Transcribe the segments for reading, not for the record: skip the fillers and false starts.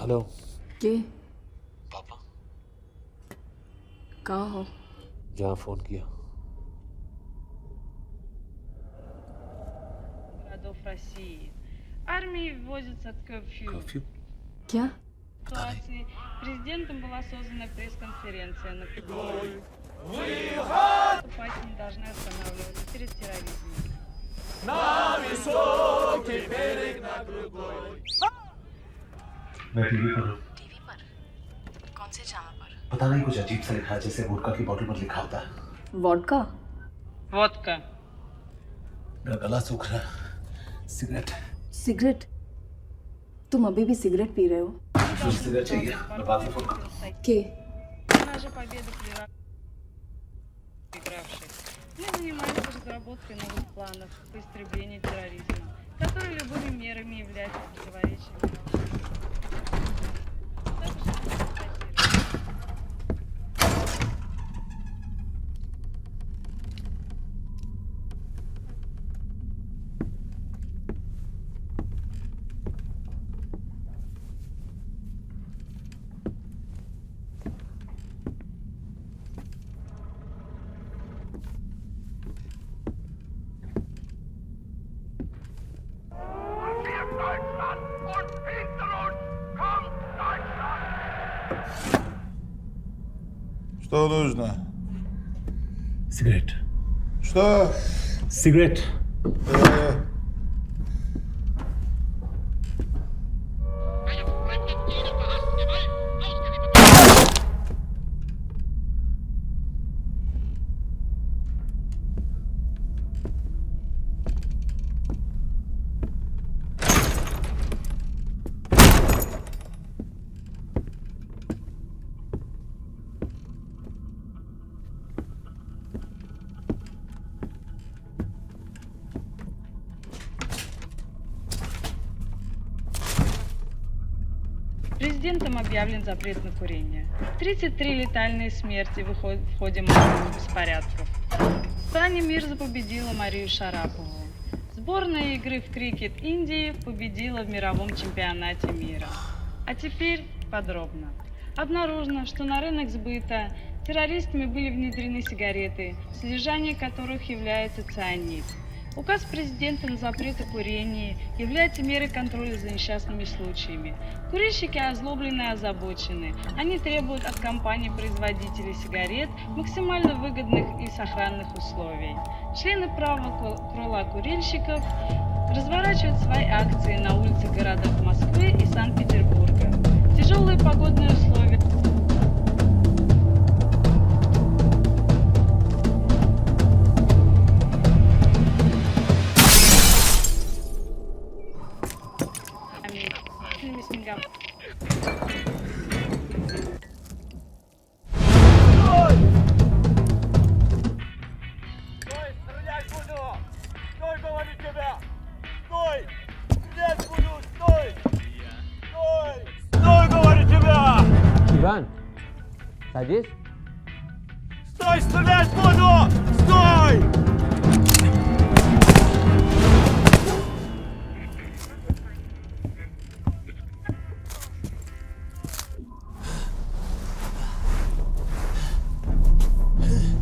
Hello के पापा, कहाँ हो? जहाँ फोन किया। Городов России. Армии вводятся curfew. कर्फ्यू? क्या? В ситуации президентом была создана пресс-конференция, на которой наступатели должны останавливаться перед терроризмом. मैं टीवी पर हूँ। टीवी पर? कौन से चैनल पर? पता नहीं, कुछ अजीब सा लिखा है, जैसे वोडका की बोतल पर लिखा होता है। वोडका? Водка. मेरा गला सूख रहा है। सिगरेट? सिगरेट? तुम अभी भी सिगरेट पी रहे हो? मुझे सिगरेट चाहिए, मैं बाद में फोन करूँ। के? Наша победа проигравших. Мы занимаемся разработкой новых планов по истреблению терроризма, которые любыми мерами являются противоречием. Что нужно? सिगरेट। Что? सिगरेट। Президентом объявлен запрет на курение. 33 летальные смерти в ходе массовых беспорядков. Таня Мирза победила Марию Шарапову. Сборная игры в крикет Индии победила в мировом чемпионате мира. А теперь подробно. Обнаружено, что на рынок сбыта террористами были внедрены сигареты, содержание которых является цианид. Указ президента на запрет о курении является мерой контроля за несчастными случаями. Курильщики озлоблены и озабочены. Они требуют от компаний-производителей сигарет максимально выгодных и сохранных условий. Члены правого крыла курильщиков разворачивают свои акции на улицах городов Москвы и Санкт-Петербурга. Тяжелые погодные условия. Фильме Сингапур. Стой! Стрелять буду! Стой, говорю тебя! Стой! Стрелять буду! Стой! Стой! Стой, говорю тебя! Иван, садись. Стой, стрелять буду! Стой!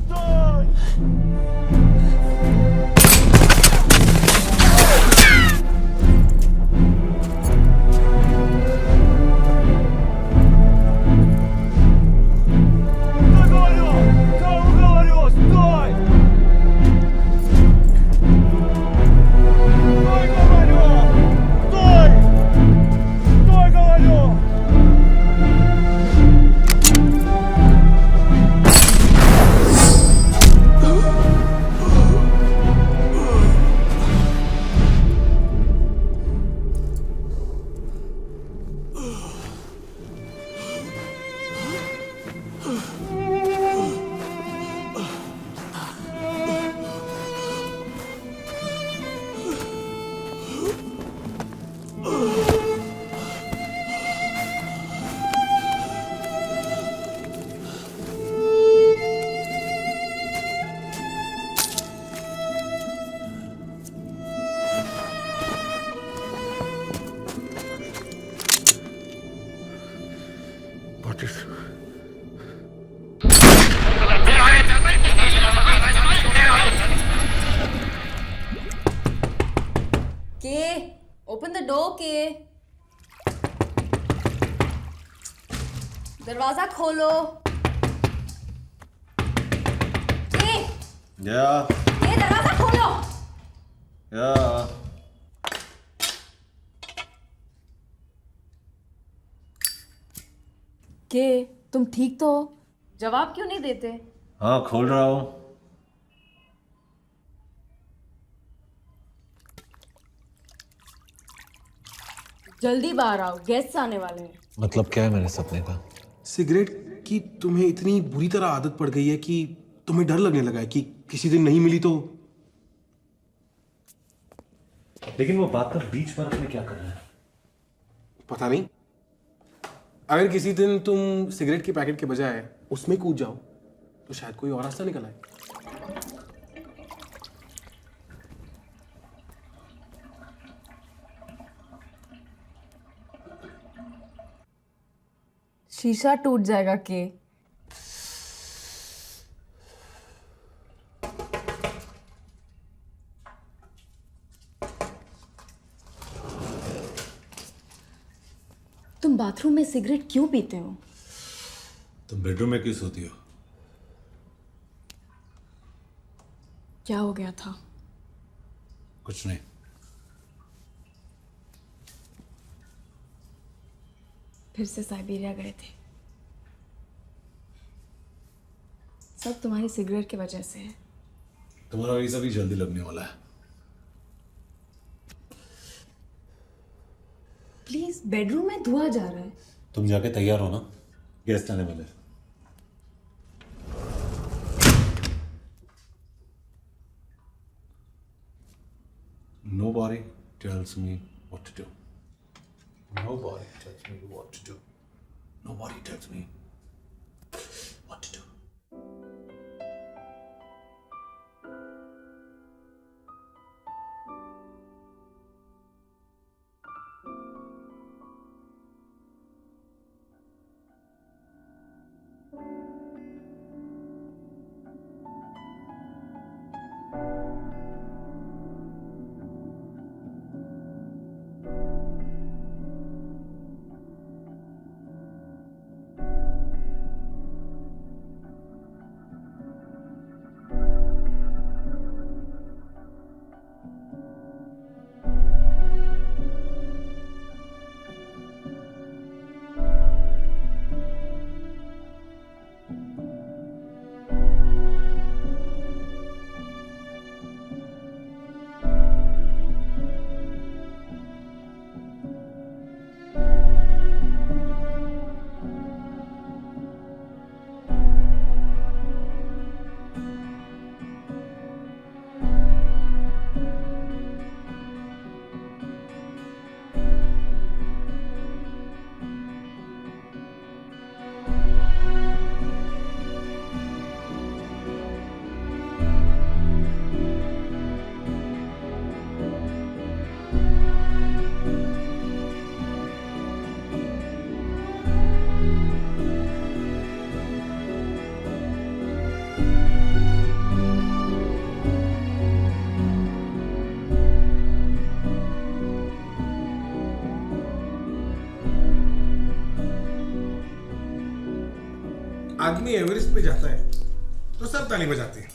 Стой! Что говорю? Кого говорю? Стой! Got it. के ओपन द डोर के दरवाजा खोलो के Yeah. के दरवाजा खोलो Yeah. के तुम ठीक तो हो? जवाब क्यों नहीं देते? हाँ, खोल रहा हूँ. जल्दी बाहर आओ, गेस्ट्स आने वाले हैं। मतलब क्या है मेरे सपने का? सिगरेट की तुम्हें इतनी बुरी तरह आदत पड़ गई है कि तुम्हें डर लगने लगा है कि किसी दिन नहीं मिली तो। लेकिन वो बात कर बीच बर्फ में क्या कर रहा है? पता नहीं, अगर किसी दिन तुम सिगरेट के पैकेट के बजाय उसमें कूद जाओ तो शायद कोई और रास्ता निकल आए। शीशा टूट जाएगा के। तुम बाथरूम में सिगरेट क्यों पीते हो? तुम बेडरूम में क्यों सोती हो? क्या हो गया था? कुछ नहीं. फिर से साइबेरिया गए थे। सब तुम्हारी सिगरेट की वजह से है। तुम्हारा वीजा भी जल्दी लगने वाला है. प्लीज, बेडरूम में धुआं जा रहा है। तुम जाके तैयार हो ना, गेस्ट आने वाले. Nobody tells me what to do. Nobody tells me what to do. Nobody tells me what to do. आदमी एवरेस्ट पे जाता है तो सब ताली बजाते हैं।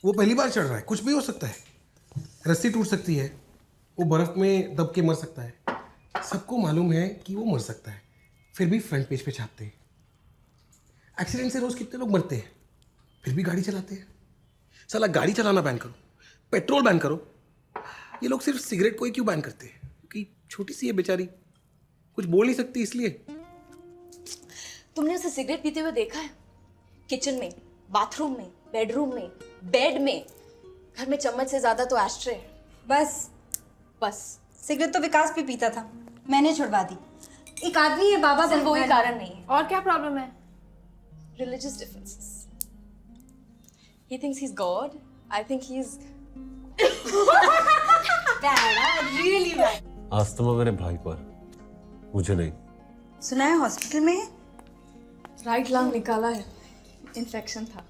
वो पहली बार चढ़ रहा है, कुछ भी हो सकता है। रस्सी टूट सकती है, वो बर्फ में दब के मर सकता है। सबको मालूम है कि वो मर सकता है, फिर भी फ्रंट पेज पे छापते हैं। एक्सीडेंट से रोज कितने लोग मरते हैं, फिर भी गाड़ी चलाते हैं। साला गाड़ी चलाना बैन करो, पेट्रोल बैन करो। ये लोग सिर्फ सिगरेट को ही क्यों बैन करते हैं? क्योंकि छोटी सी है बेचारी, कुछ बोल नहीं सकती इसलिए। तुमने उसे सिगरेट पीते हुए देखा है? किचन में, बाथरूम में, बेडरूम में, बेड में। घर में चम्मच से ज्यादा तो एस्ट्रे है। बस सिगरेट तो विकास भी पीता था, मैंने छुड़वा दी। एक आदमी है बाबा, सिर्फ वही कारण नहीं है। और क्या प्रॉब्लम है? Religious differences. He thinks he's God. I think he's really bad. Asthma मेरे भाई को है, मुझे नहीं। सुना है हॉस्पिटल में है राइट लंग निकाला है, इन्फेक्शन था।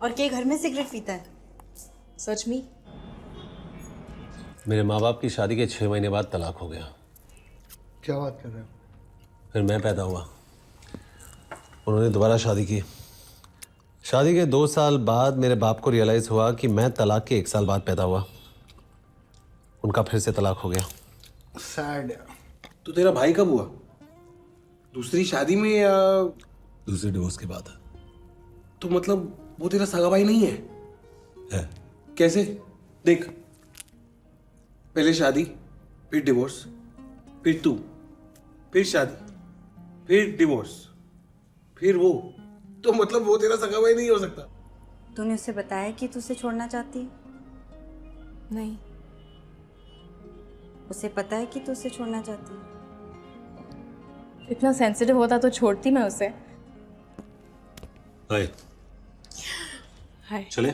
और के घर में सिगरेट पीता है। सच में? मेरे माँ बाप की शादी के 6 महीने बाद तलाक हो गया। क्या बात कर रहे हो? फिर मैं पैदा हुआ, उन्होंने दोबारा शादी की। शादी के 2 साल बाद मेरे बाप को रियलाइज़ हुआ कि मैं तलाक के 1 साल बाद पैदा हुआ। उनका फिर से तलाक हो गया। सैड। तो तेरा भाई कब हुआ? दूसरी शादी में या? दूसरे डिवोर्स के बाद। तो मतलब वो तेरा सगा भाई नहीं है? है। कैसे? देख, पहले शादी, फिर डिवोर्स, फिर तू, फिर शादी, फिर डिवोर्स, फिर वो। तो मतलब वो तेरा सगा भाई नहीं हो सकता। तूने उससे बताया कि तू उसे छोड़ना चाहती है? नहीं। उसे पता है कि तू उसे छोड़ना चाहती है? इतना सेंसिटिव होता तो छोड़ती मैं उसे। हाय। हाय। चले?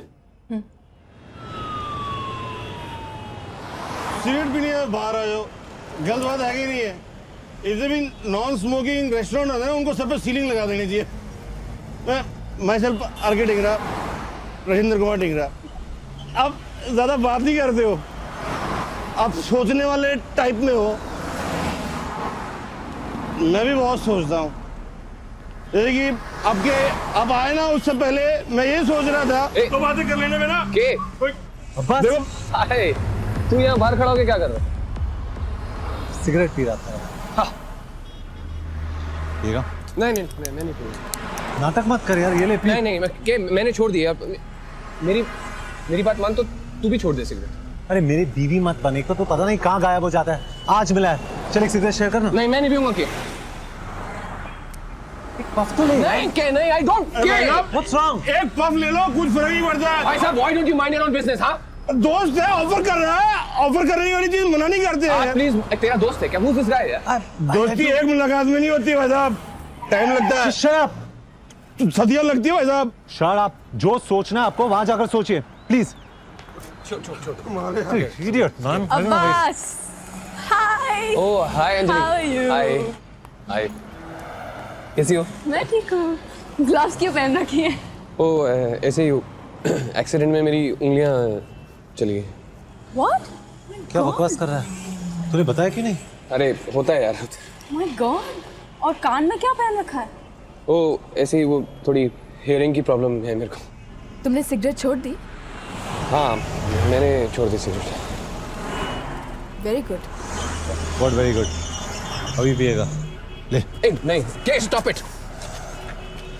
सिगरेट पीने है, बाहर आ जाओ। गलत बात है कि नहीं है? इधर भी नॉन स्मोकिंग रेस्टोरेंट होता है ना, उनको सब पे सीलिंग लगा देनी चाहिए। मैं सिर्फ आर.के. ढिंगरा, राजेंद्र कुमार ढिंगरा। आप ज़्यादा बात नहीं करते हो, आप सोचने वाले टाइप में हो। मैं भी बहुत सोचता हूँ। जैसे कि आप आए ना, उससे पहले मैं ये सोच रहा था तो बातें कर लेने में ना के बस देखो, अरे तू यहाँ बाहर खड़ा होके क्या कर रहा है? सिगरेट पी रहा था। हाँ। पिएगा? नहीं मैं नहीं पीऊंगा। नाटक मत कर यार, ये ले पी। नहीं मैंने छोड़ दिया। मेरी बात मान तो तू भी छोड़ दे सिगरेट। अरे मेरी बीवी मत बने, तो पता नहीं कहाँ गायब हो जाता है। आज मिला है, चल एक सिगरेट शेयर करना। नहीं मैं नहीं पीऊंगा। के पफ तो नहीं। नहीं I don't care. What's wrong? एक पफ ले लो, कुछ फर्क नहीं पड़ता। भाई साहब why don't you mind your own business? हाँ दोस्त है, ऑफर कर रहा है, ऑफर करने वाली चीज मना नहीं करते हैं। प्लीज, तेरा दोस्त है क्या? Who's this guy? दोस्ती एक मुलाकात में नहीं होती भाई साहब, टाइम लगता है। Shut up. सदियां लगती है भाई साहब। Shut up. जो सोचना है आपको वहां जाकर सोचिए, please. Idiot, man. Abbas, hi. Oh hi Anjali. How are you? हाय कैसी हो? मैं ठीक हूँ। ग्लव्स क्यों पहन रखी है? ओ ऐसे ही एक्सीडेंट में मेरी उंगलियां चली गई। What? क्या बकवास कर रहा है? तूने बताया क्यों नहीं? अरे होता है यार। My God! और कान में क्या पहन रखा है? ओ ऐसे ही वो थोड़ी हियरिंग की प्रॉब्लम है मेरे को। तुमने सिगरेट छोड़ दी? हाँ मैंने छोड़ दी cigarette. Very good. What very good. अभी पिएगा? ले। नहीं के स्टॉप इट।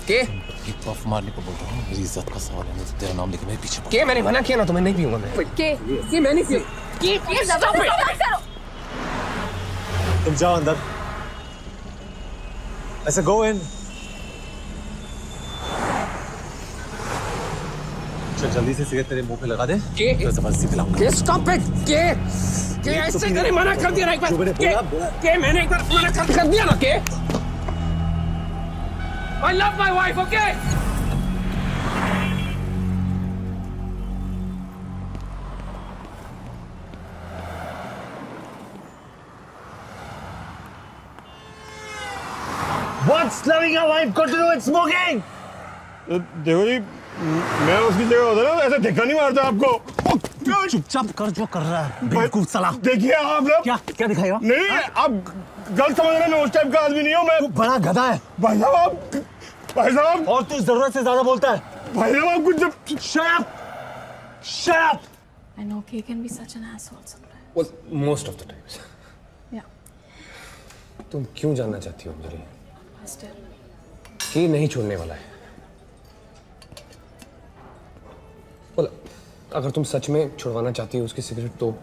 के पफ मारने को बोल रहा हूँ, मेरी इज्जत का सवाल है। नहीं तो तेरा नाम लेके मेरे पीछे। के मैंने मना किया ना, तो मैं नहीं पीऊंगा। मैं के मैं नहीं पीऊँ। के स्टॉप इट। तुम जाओ अंदर। ऐसे गो इन। चल जल्दी से सिगरेट तेरे मुंह पे लगा दे। के जबरदस्ती पिलाऊंगा। के स्टॉप इट। के ऐसे मैंने मना कर दिया ना एक बार। के मैंने एक बार मना कर दिया ना। के I love my wife, okay? What's loving a wife got to do with smoking? देखो जी, मैं उसकी जगह होता ना, ऐसे धक्का नहीं मारता आपको। चुपचाप कर जो कर रहा है, बिल्कुल सलाह। देखिए आप लोग। क्या दिखाएगा? नहीं, आप गलत समझ रहे हैं, मैं उस टाइप का आदमी नहीं हूँ। मैं बड़ा गधा है भाई साहब। और तू जरूरत से ज्यादा बोलता है। भाई साहब आप कुछ जब Shut up! I know Kay can be such an asshole sometimes. Well, most of the times. Yeah. तुम क्यों जानना चाहती हो अंजलि? Still. कि नहीं छोड़ने वाला है। well, अगर तुम सच में छुड़वाना चाहती हो उसकी सिगरेट तो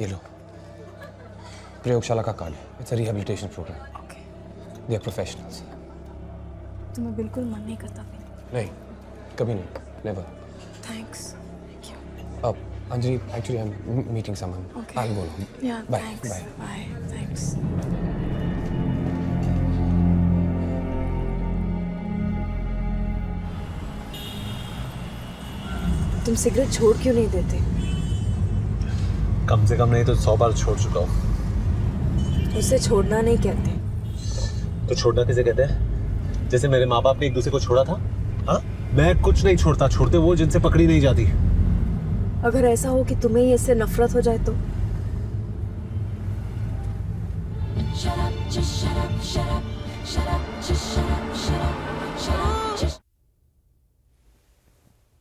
ये लो, प्रयोगशाला का card. It's a rehabilitation programme. Okay. They are professionals. तुम्हें बिल्कुल मन नहीं करता फिर? नहीं, कभी नहीं, नेवर। Thanks. Thank you. अब Anjali, actually I am meeting someone. Okay. I'll go now. Yeah. Bye. Thanks. Bye. Bye. Thanks. तुम सिगरेट छोड़ क्यों नहीं देते? कम से कम नहीं तो 100 बार छोड़ चुका हूँ। उसे छोड़ना नहीं कहते। तो छोड़ना किसे कहते हैं? जैसे मेरे माँ बाप ने एक दूसरे को छोड़ा था। हाँ, मैं कुछ नहीं छोड़ता, छोड़ते वो जिनसे पकड़ी नहीं जाती। अगर ऐसा हो कि तुम्हें ही इससे नफरत हो जाए तो?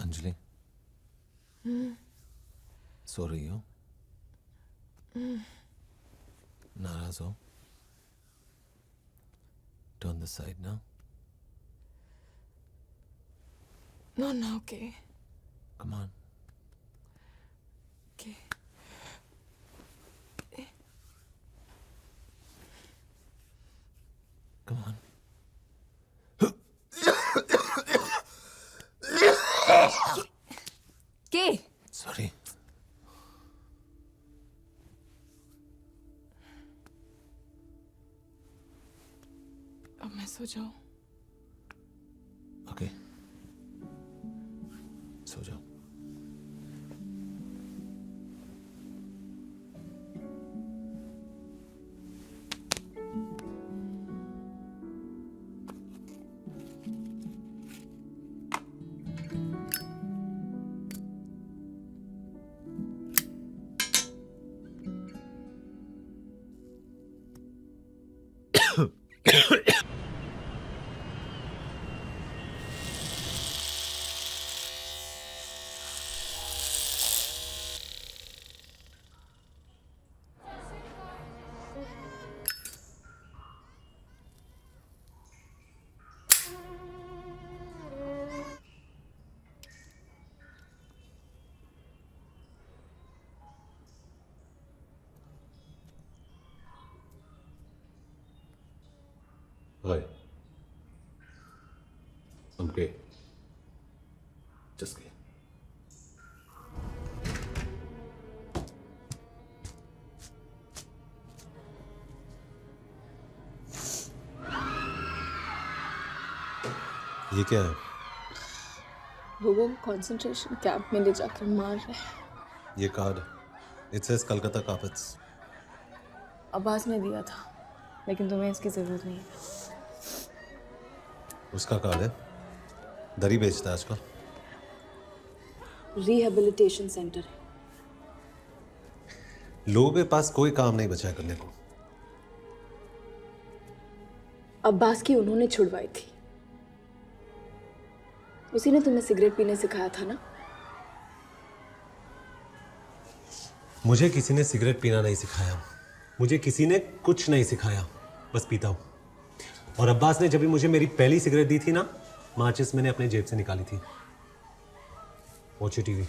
अंजलि, सो रही हो? नाराज हो? Turn the side now. No, okay. Come on. Okay. Come on. के? Sorry. अब मैं सो जाऊं? Okay. सो जाओ। Hi. I'm gay. Just gay. ये क्या है? वो कंसंट्रेशन कैंप में ले जाकर मार रहे हैं। ये card, it says Calcutta carpets. Abbas ने दिया था, लेकिन तुम्हें इसकी जरूरत नहीं है। उसका कार्ड है, दरी बेचता है आजकल। रिहेबिलिटेशन सेंटर है। लोगों के पास कोई काम नहीं बचा है करने को। अब्बास की उन्होंने छुड़वाई थी। उसी ने तुम्हें सिगरेट पीने सिखाया था ना? मुझे किसी ने सिगरेट पीना नहीं सिखाया, मुझे किसी ने कुछ नहीं सिखाया, बस पीता हूं। और अब्बास ने जब भी मुझे मेरी पहली सिगरेट दी थी ना, माचिस मैंने अपने जेब से निकाली थी। Watch TV.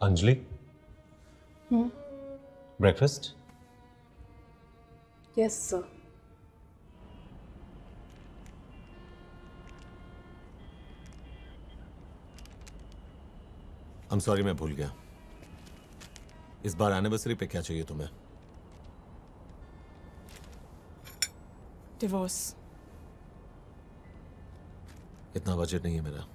Anjali, breakfast? Yes sir. I'm sorry, मैं भूल गया। इस बार एनिवर्सरी पे क्या चाहिए तुम्हें? डिवोर्स। इतना बजट नहीं है मेरा।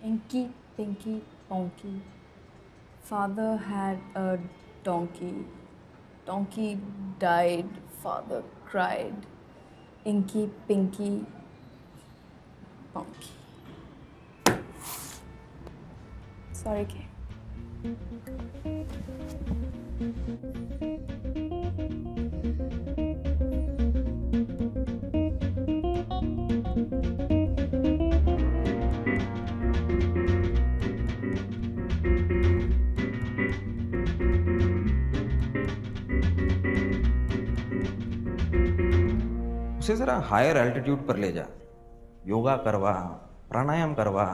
Inky, Pinky, Ponky. Father had a donkey. Donkey died. Father cried. Inky, Pinky, Ponky. Sorry, Kay. उसे ज़रा हायर एल्टीट्यूड पर ले जा, योगा करवा, प्राणायाम करवा।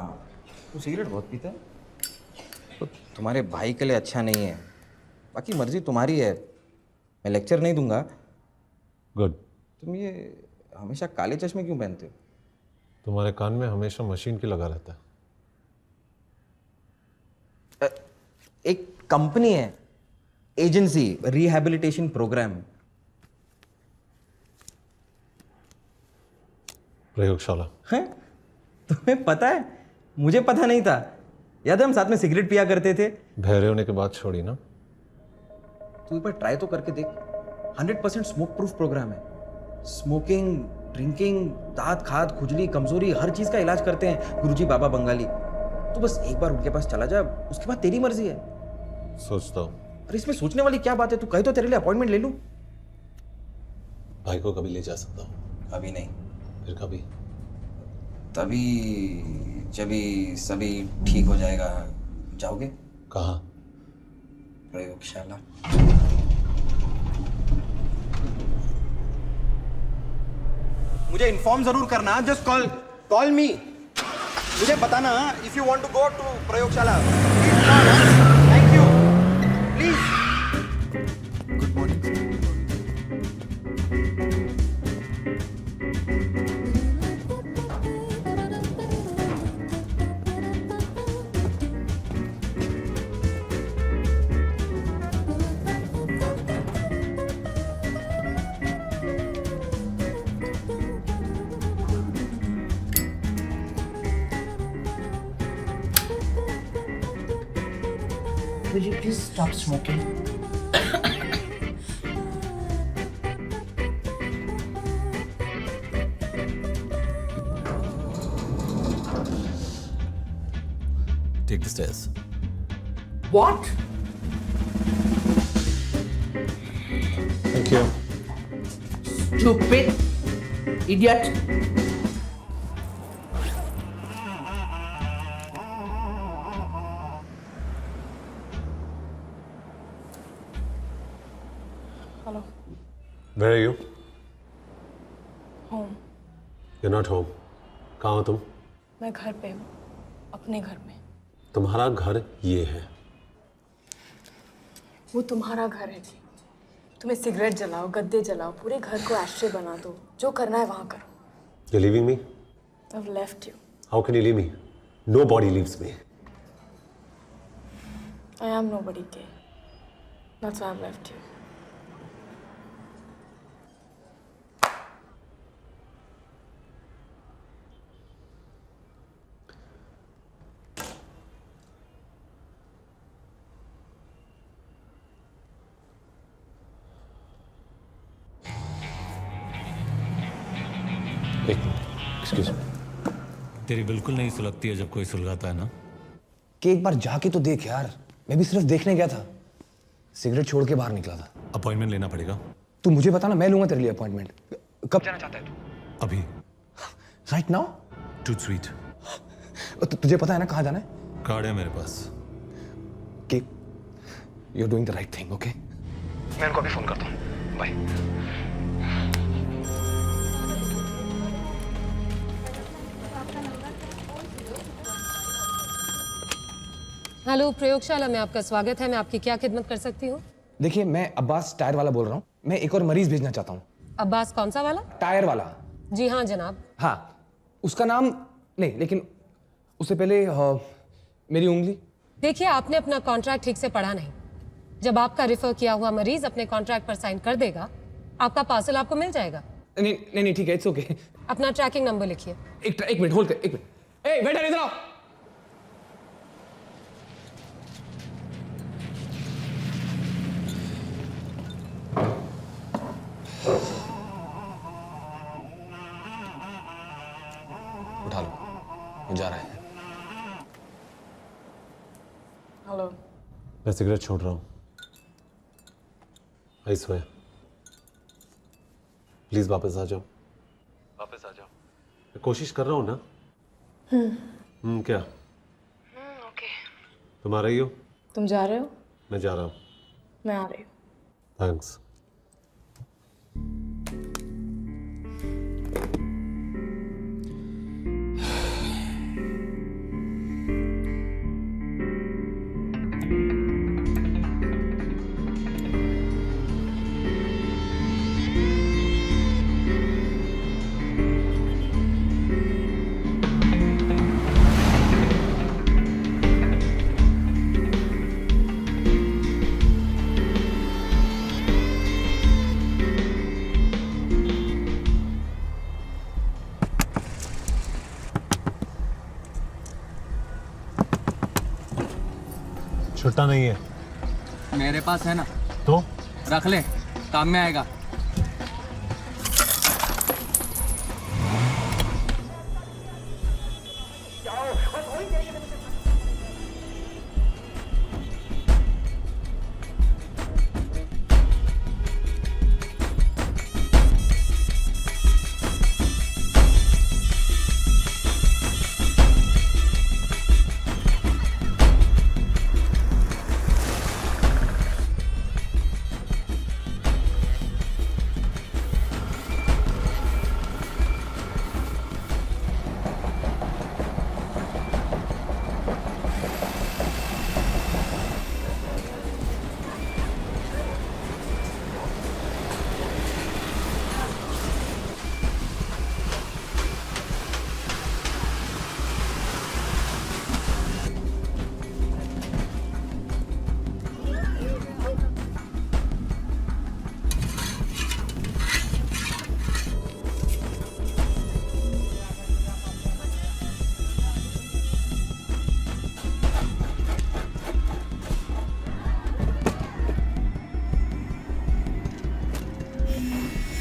तू सिगरेट बहुत पीता है, तो तुम्हारे भाई के लिए अच्छा नहीं है। बाकी मर्जी तुम्हारी है, मैं लेक्चर नहीं दूंगा। गुड, तुम ये हमेशा काले चश्मे क्यों पहनते हो? तुम्हारे कान में हमेशा मशीन की लगा रहता है। एक कंपनी है, एजेंसी, रिहैबिलिटेशन प्रोग्राम। प्रयोगशाला। हैं? तुम्हें पता है? मुझे पता नहीं था। याद है हम साथ में सिगरेट पिया करते थे? बहरे होने के बाद छोड़ी ना। तू एक बार ट्राई तो करके देख। 100% स्मोक प्रूफ प्रोग्राम है। स्मोकिंग, ड्रिंकिंग, दांत खाद, खुजली, कमजोरी, हर चीज का इलाज करते हैं गुरुजी बाबा बंगाली। तू बस एक बार उनके पास चला जा, उसके बाद तेरी मर्जी है। सोचता हूँ। अरे इसमें सोचने वाली क्या बात है? तू कहे तो तेरे लिए अपॉइंटमेंट ले लूं। भाई को कभी ले जा सकता हूँ? अभी नहीं, फिर कभी? तभी जभी सभी ठीक हो जाएगा। जाओगे? कहाँ? प्रयोगशाला। मुझे इन्फॉर्म जरूर करना। Just call me. मुझे बताना if you want to go to प्रयोगशाला। Thank you. Please. Good morning. Will you please stop smoking? Take the stairs. What? Thank you. Stupid idiot. Hello. Where are you? Home. You're not home. कहाँ हो तुम? मैं घर पे हूँ, अपने घर में। तुम्हारा घर ये है। वो तुम्हारा घर है जी। तुम्हें सिगरेट जलाओ, गद्दे जलाओ, पूरे घर को एस्ट्रे बना दो, जो करना है वहाँ करो। You're leaving me? I've left you. How can you leave me? Nobody leaves me. I am nobody, Kay. That's why I've left you. एक मिनट, एक्सक्यूज मी। तेरी बिल्कुल नहीं सुलगती है जब कोई सुलगाता है ना। कि एक बार जाके तो देख यार। मैं भी सिर्फ देखने गया था, सिगरेट छोड़ के बाहर निकला था। अपॉइंटमेंट लेना पड़ेगा। तू मुझे बता ना, मैं लूंगा तेरे लिए अपॉइंटमेंट। कब जाना चाहता है तू? अभी। Right now? Too sweet. तुझे पता है ना कहाँ जाना है? कार्ड है मेरे पास। कि you are doing the right thing, okay? मैं उनको अभी फोन करता हूँ। बाय। हेलो, प्रयोगशाला में आपका स्वागत है। मैं आपकी क्या खिदमत कर सकती हूँ? देखिए, मैं अब्बास टायर वाला बोल रहा हूँ। मैं एक और मरीज भेजना चाहता हूँ। अब्बास कौन सा वाला? टायर वाला। जी हाँ जनाब। हाँ, उसका नाम नहीं, लेकिन उससे पहले मेरी उंगली। देखिए, आपने अपना कॉन्ट्रैक्ट ठीक से पढ़ा नहीं। जब आपका रिफर किया हुआ मरीज अपने कॉन्ट्रैक्ट पर साइन कर देगा, आपका पार्सल आपको मिल जाएगा। नहीं नहीं नहीं, ठीक है, इट्स ओके। अपना ट्रैकिंग नंबर लिखिए। एक मिनट होल्ड कर, एक मिनट। ए वेटर, इधर आओ। उठा लो, वो जा रहा है। हेलो। मैं सिगरेट छोड़ रहा हूँ। I swear. प्लीज वापस आ जाओ। वापस आ जाओ। मैं कोशिश कर रहा हूँ ना। क्या? ओके। तुम आ रही हो? तुम जा रहे हो? मैं जा रहा हूँ। मैं आ रही हूँ। थैंक्स। छुट्टा नहीं है। मेरे पास है ना। तो रख ले, काम में आएगा।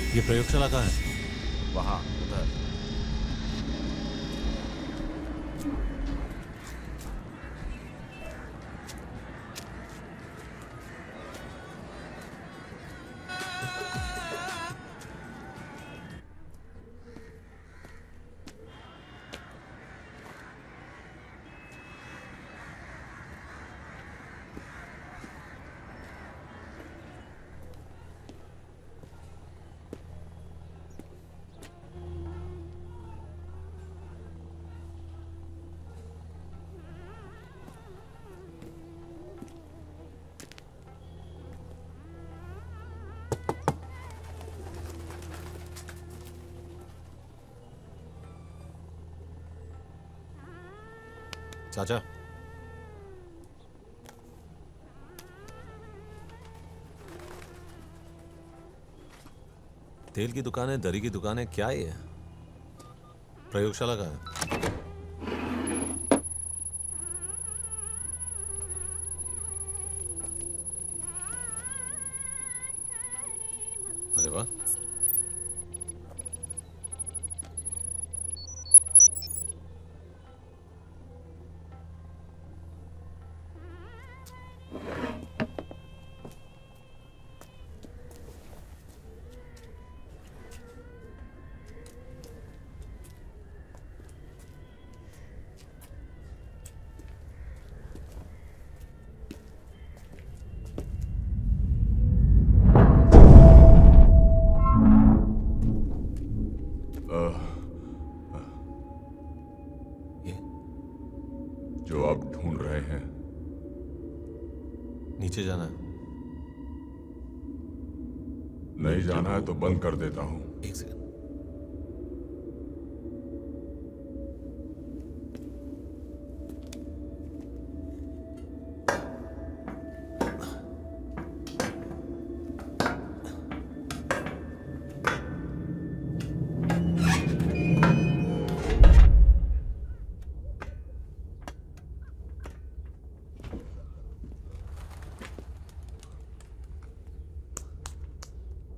ये प्रयोगशाला कहाँ है? वहाँ उधर। चाचा, तेल की दुकान है, दरी की दुकान है, क्या ये है? प्रयोगशाला का है? अरे वाह, जो आप ढूंढ रहे हैं। नीचे जाना है। नहीं जाना है तो बंद कर देता हूं। एक सेकंड।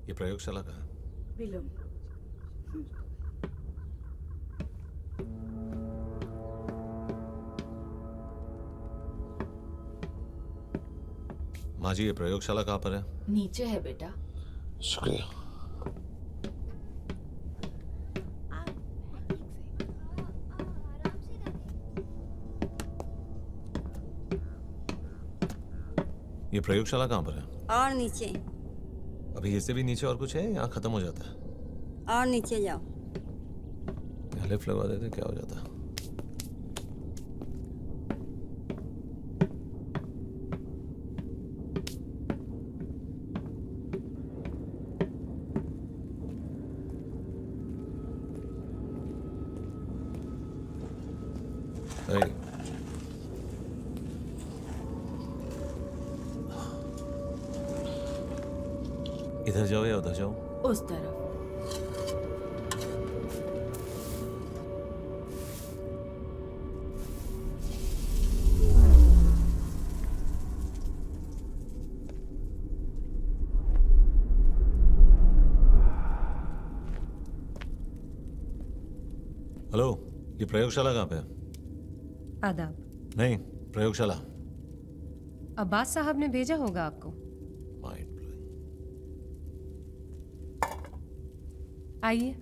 ये प्रयोगशाला का है। विलंब। माँ जी, ये प्रयोगशाला कहाँ पर है? नीचे है बेटा। शुक्रिया। ये प्रयोगशाला कहाँ पर है? और नीचे। अभी इससे भी नीचे और कुछ है? यहाँ खत्म हो जाता है? और नीचे जाओ। यहाँ लिफ्ट लगवा देते, क्या हो जाता है? Hey. इधर जाओ या उधर जाओ? उस तरफ। हेलो, ये प्रयोगशाला कहाँ पे है? आदाब। नहीं, प्रयोगशाला। अब्बास साहब ने भेजा होगा आपको। Mind blowing. आइए।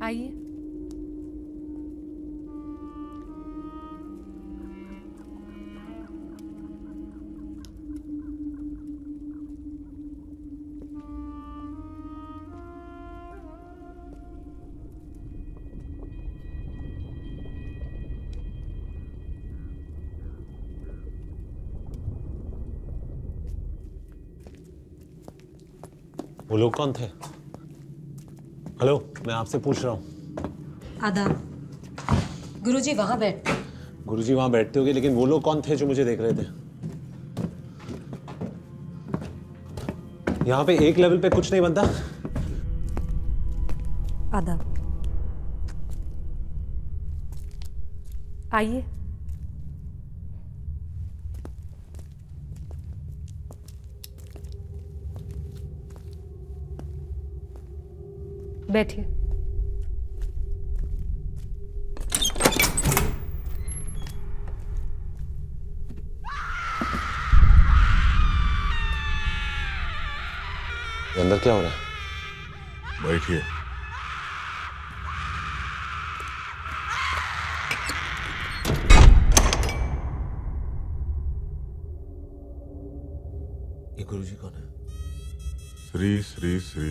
आइए। वो लोग कौन थे? हेलो, मैं आपसे पूछ रहा हूँ। आदाब। गुरुजी वहां बैठ। गुरुजी वहां बैठते होंगे, लेकिन वो लोग कौन थे जो मुझे देख रहे थे? यहाँ पे एक लेवल पे कुछ नहीं बनता। आदाब। आइए। बैठिए। अंदर क्या हो रहा है? बैठिए। ये गुरुजी कौन है? श्री श्री श्री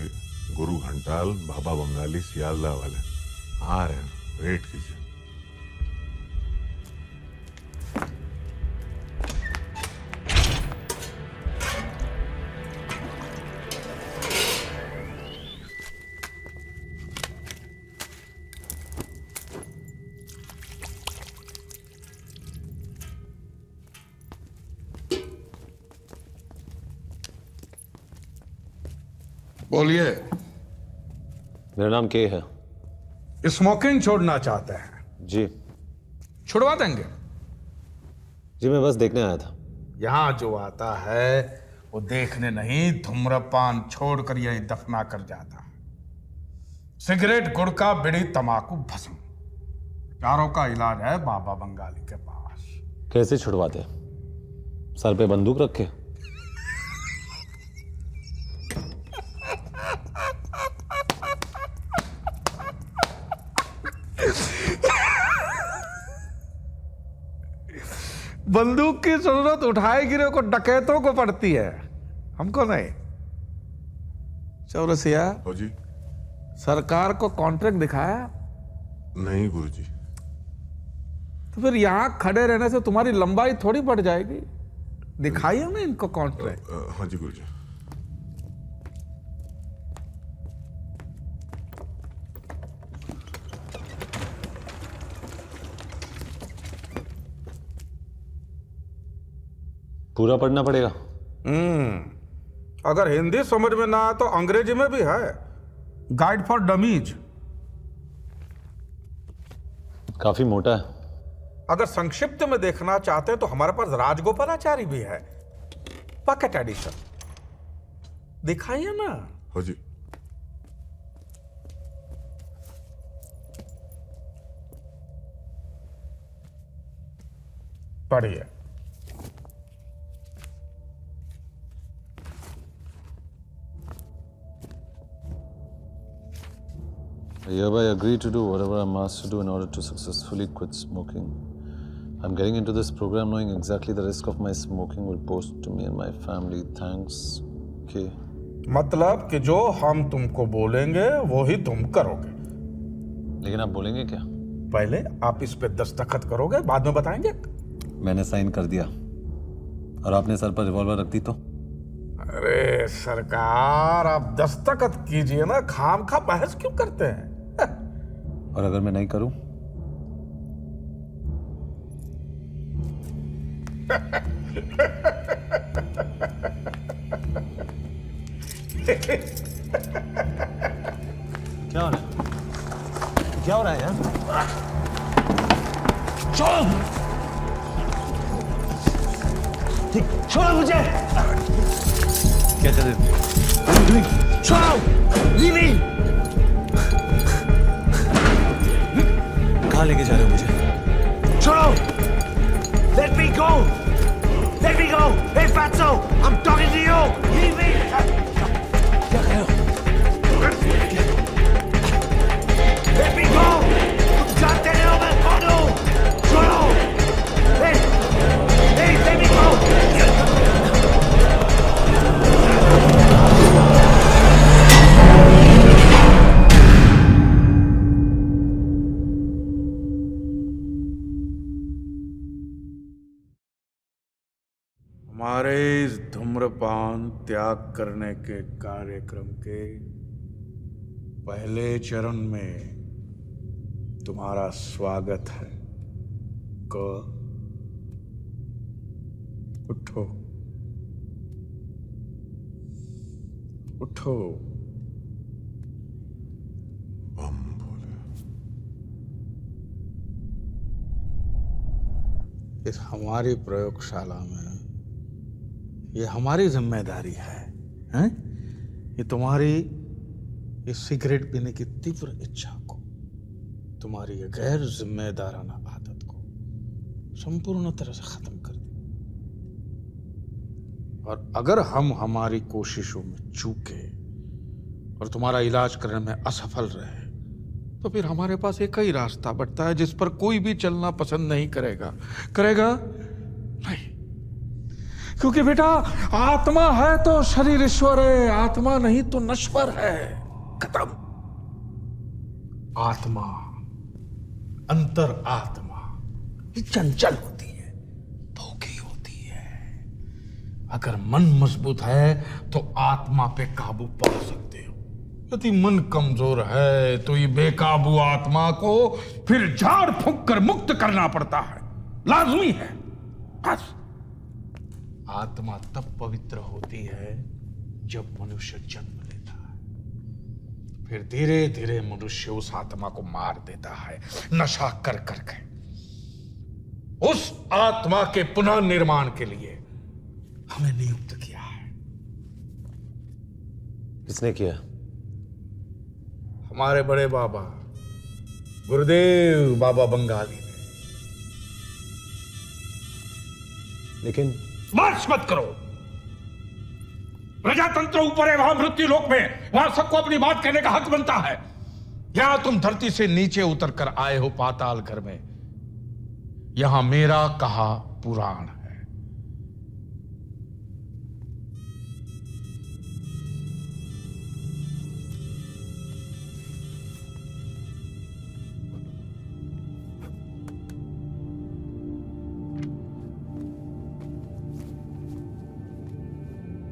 गुरु घंटाल बाबा बंगाली सियालदा वाले आ रहे हैं, वेट कीजिए। बोलिए। मेरा नाम के है। स्मोकिंग छोड़ना चाहते हैं? जी। छुड़वा देंगे। जी, मैं बस देखने आया था। यहां जो आता है वो देखने नहीं, धूम्रपान छोड़कर यही दफना कर जाता है। सिगरेट, गुड़का, बीड़ी, तंबाकू, भस्म, चारों का इलाज है बाबा बंगाली के पास। कैसे छुड़वाते? सर पे बंदूक रखे? बंदूक की जरूरत उठाए गिरे को डकैतों को पड़ती है, हमको नहीं। चौरसिया जी। सरकार को कॉन्ट्रैक्ट दिखाया? नहीं गुरुजी। तो फिर यहां खड़े रहने से तुम्हारी लंबाई थोड़ी बढ़ जाएगी। दिखाइए ना इनको कॉन्ट्रैक्ट। हाँ जी गुरुजी। पूरा पढ़ना पड़ेगा? अगर हिंदी समझ में ना आए तो अंग्रेजी में भी है, गाइड फॉर डमीज। काफी मोटा है। अगर संक्षिप्त में देखना चाहते हैं तो हमारे पास राजगोपालाचारी भी है, पॉकेट एडिशन। दिखाइए ना। हाँ जी। पढ़िए। I hereby agree to do whatever I'm asked to do in order to successfully quit smoking. I'm getting into this program knowing exactly the risk of my smoking will pose to me and my family. Thanks, K. मतलब कि जो हम तुमको बोलेंगे वो ही तुम करोगे। लेकिन आप बोलेंगे क्या? पहले आप इस पे दस्तखत करोगे, बाद में बताएंगे। मैंने साइन कर दिया और आपने सर पर रिवॉल्वर रख दी तो? अरे सरकार, आप दस्तखत कीजिए ना, खामखा बहस क्यों करते हैं? और अगर मैं नहीं करूं? क्या हो रहा है? क्या हो रहा है यार? ठीक, छोड़ो मुझे। क्या कर रहे हो? छोड़ो, leave me। कहाँ लेके जा रहे हो मुझे? छोड़ो। Let me go. Let me go. Hey Fatso, I'm talking to you. Leave me. क्या कर रहे हो? Let me go. तुम जानते नहीं हो मैं कौन हूँ? छोड़ो। Hey, hey, let me go. हमारे इस धूम्रपान त्याग करने के कार्यक्रम के पहले चरण में तुम्हारा स्वागत है। उठो, उठो। बम बोले। इस हमारी प्रयोगशाला में ये हमारी जिम्मेदारी है, हैं? ये तुम्हारी इस सिगरेट पीने की तीव्र इच्छा को, तुम्हारी ये गैर जिम्मेदाराना आदत को संपूर्ण तरह से खत्म कर दे। और अगर हम हमारी कोशिशों में चूके और तुम्हारा इलाज करने में असफल रहे तो फिर हमारे पास एक ही रास्ता बचता है जिस पर कोई भी चलना पसंद नहीं करेगा। नहीं, क्योंकि बेटा आत्मा है तो शरीर ईश्वर है, आत्मा नहीं तो नश्वर है। खत्म। आत्मा, अंतर आत्मा ये चंचल होती है, धोखी होती है। अगर मन मजबूत है तो आत्मा पे काबू पा सकते हो। यदि मन कमजोर है तो ये बेकाबू आत्मा को फिर झाड़ फूंक कर मुक्त करना पड़ता है, लाजमी है। बस आत्मा तब पवित्र होती है जब मनुष्य जन्म लेता है, फिर धीरे धीरे मनुष्य उस आत्मा को मार देता है नशा कर करके। उस आत्मा के पुनः निर्माण के लिए हमें नियुक्त किया है। किसने किया? हमारे बड़े बाबा गुरुदेव बाबा बंगाली ने। लेकिन बस मत करो। प्रजातंत्र ऊपर है, वहां मृत्यु लोक में, वहां सबको अपनी बात कहने का हक बनता है। यहां तुम धरती से नीचे उतर कर आए हो पाताल घर में, यहां मेरा कहा पुराण है।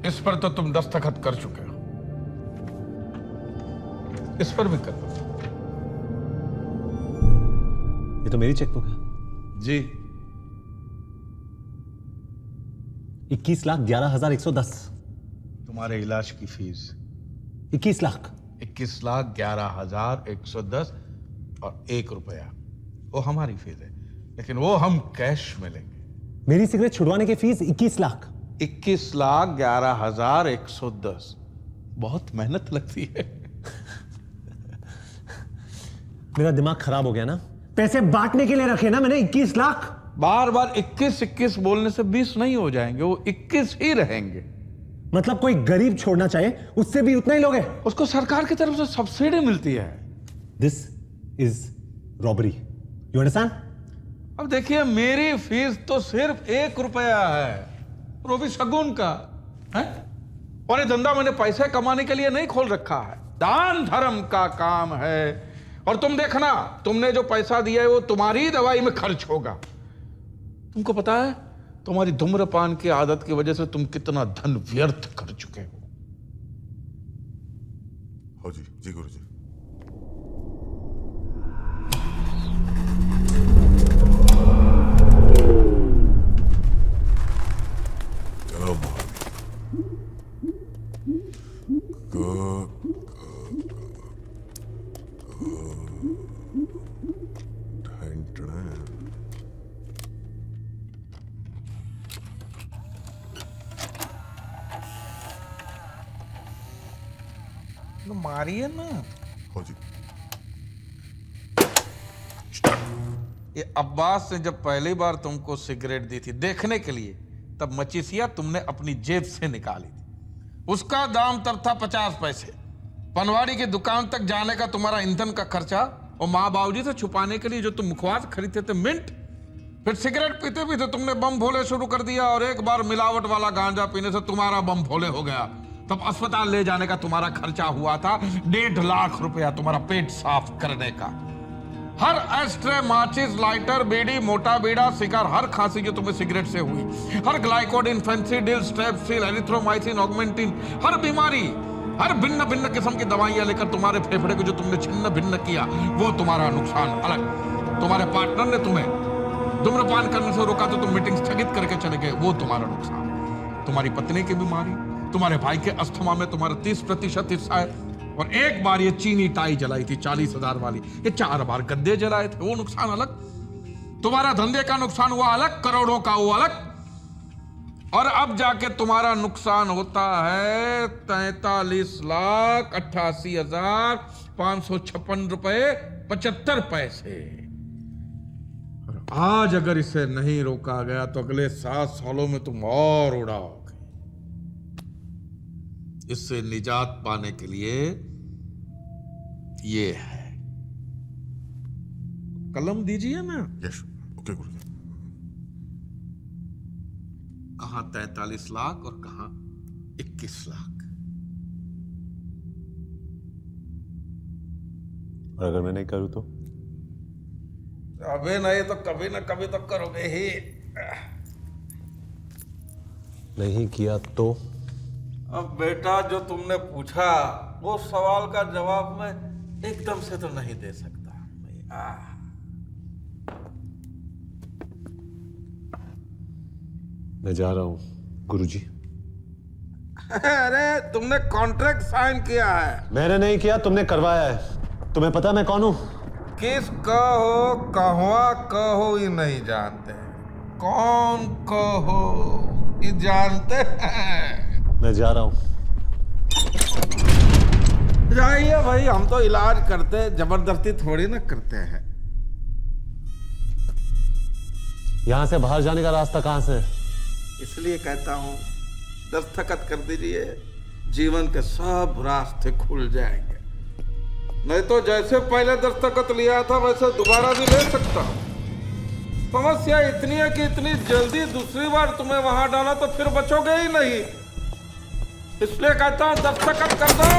इस पर तो तुम दस्तखत कर चुके हो, इस पर भी कर दो। ये तो मेरी चेकबुक है जी। 21,11,110। तुम्हारे इलाज की फीस 21 लाख। 21,11,110 और 1 रुपया वो हमारी फीस है, लेकिन वो हम कैश में लेंगे। मेरी सिगरेट छुड़वाने की फीस 21 लाख। 21,11,110। बहुत मेहनत लगती है। मेरा दिमाग खराब हो गया ना, पैसे बांटने के लिए रखे ना मैंने 21 लाख। बार बार 21 बोलने से 20 नहीं हो जाएंगे, वो 21 ही रहेंगे। मतलब कोई गरीब छोड़ना चाहे उससे भी उतना ही लोगे? उसको सरकार की तरफ से सब्सिडी मिलती है। This is robbery, you understand? अब देखिए, मेरी फीस तो सिर्फ 1 रुपया है, वो भी शगुन का है। और ये धंधा मैंने पैसे कमाने के लिए नहीं खोल रखा है, दान धर्म का काम है। और तुम देखना, तुमने जो पैसा दिया है वो तुम्हारी दवाई में खर्च होगा। तुमको पता है तुम्हारी धूम्रपान की आदत की वजह से तुम कितना धन व्यर्थ कर चुके हो। हाँ जी, जी गुरुजी। मारिए ना। हो जी। ये अब्बास ने जब पहली बार तुमको सिगरेट दी थी देखने के लिए, तब मचिसिया तुमने अपनी जेब से निकाली थी। उसका दाम तब था 50 पैसे। पनवाड़ी की दुकान तक जाने का तुम्हारा ईंधन का खर्चा और माँ बाबूजी से छुपाने के लिए जो तुम मुखवास खरीदते थे मिंट, फिर सिगरेट पीते पीते तुमने बम भोले शुरू कर दिया और एक बार मिलावट वाला गांजा पीने से तुम्हारा बम भोले हो गया। तब अस्पताल ले जाने का तुम्हारा खर्चा हुआ था 1.5 लाख रुपया तुम्हारा पेट साफ करने का। हर एस्ट्रे, माचिस, लाइटर, बीड़ी, मोटा बीड़ा, सिगार, हर खांसी जो तुम्हें सिगरेट से हुई, हर ग्लाइकोडिन, फेंसिडिल, स्ट्रेप्सिल, एरिथ्रोमाइसिन, ऑगमेंटिन, हर बीमारी, हर भिन्न भिन्न किस्म की दवाइयां लेकर तुम्हारे फेफड़े को जो तुमने छिन्न भिन्न किया, वो तुम्हारा नुकसान अलग। तुम्हारे पार्टनर ने तुम्हें धूम्रपान करने से रोका तो तुम मीटिंग स्थगित करके चले गए, वो तुम्हारा नुकसान। तुम्हारी पत्नी की बीमारी, तुम्हारे भाई के अस्थमा में तुम्हारा 30% हिस्सा है। और एक बार ये चीनी टाई जलाई थी 40,000 वाली, ये 4 बार गद्दे जलाए थे, वो नुकसान अलग। तुम्हारा धंधे का नुकसान हुआ अलग, करोड़ों का वो अलग। और अब जाके तुम्हारा नुकसान होता है 43,88,556 रुपए 75 पैसे। और आज अगर इसे नहीं रोका गया तो अगले 7 सालों में तुम और उड़ाओगे। इससे निजात पाने के लिए ये है, कलम दीजिए ना। यस, ओके गुरुजी। कहां 43 लाख और कहां 21 लाख। और अगर मैं नहीं करूं तो? अबे नहीं तो कभी ना कभी तो करोगे ही। नहीं किया तो? अब बेटा जो तुमने पूछा वो सवाल का जवाब मैं एकदम से तो नहीं दे सकता। मैं जा रहा हूं गुरुजी। अरे तुमने कॉन्ट्रैक्ट साइन किया है। मैंने नहीं किया, तुमने करवाया है। तुम्हें पता मैं कौन हूं? किस कहो कहवा कहो ये नहीं जानते, कौन कहो ये जानते हैं। मैं जा रहा हूं। जाइए भाई, हम तो इलाज करते, जबरदस्ती थोड़ी ना करते हैं। यहां से बाहर जाने का रास्ता कहां से? इसलिए कहता हूं दस्तखत कर दीजिए, जीवन के सब रास्ते खुल जाएंगे। नहीं तो जैसे पहले दस्तखत लिया था वैसे दोबारा भी ले सकता हूं। समस्या इतनी है कि इतनी जल्दी दूसरी बार तुम्हें वहां डाला तो फिर बचोगे ही नहीं। इसलिए कहता हूं दस्तखत कर दो,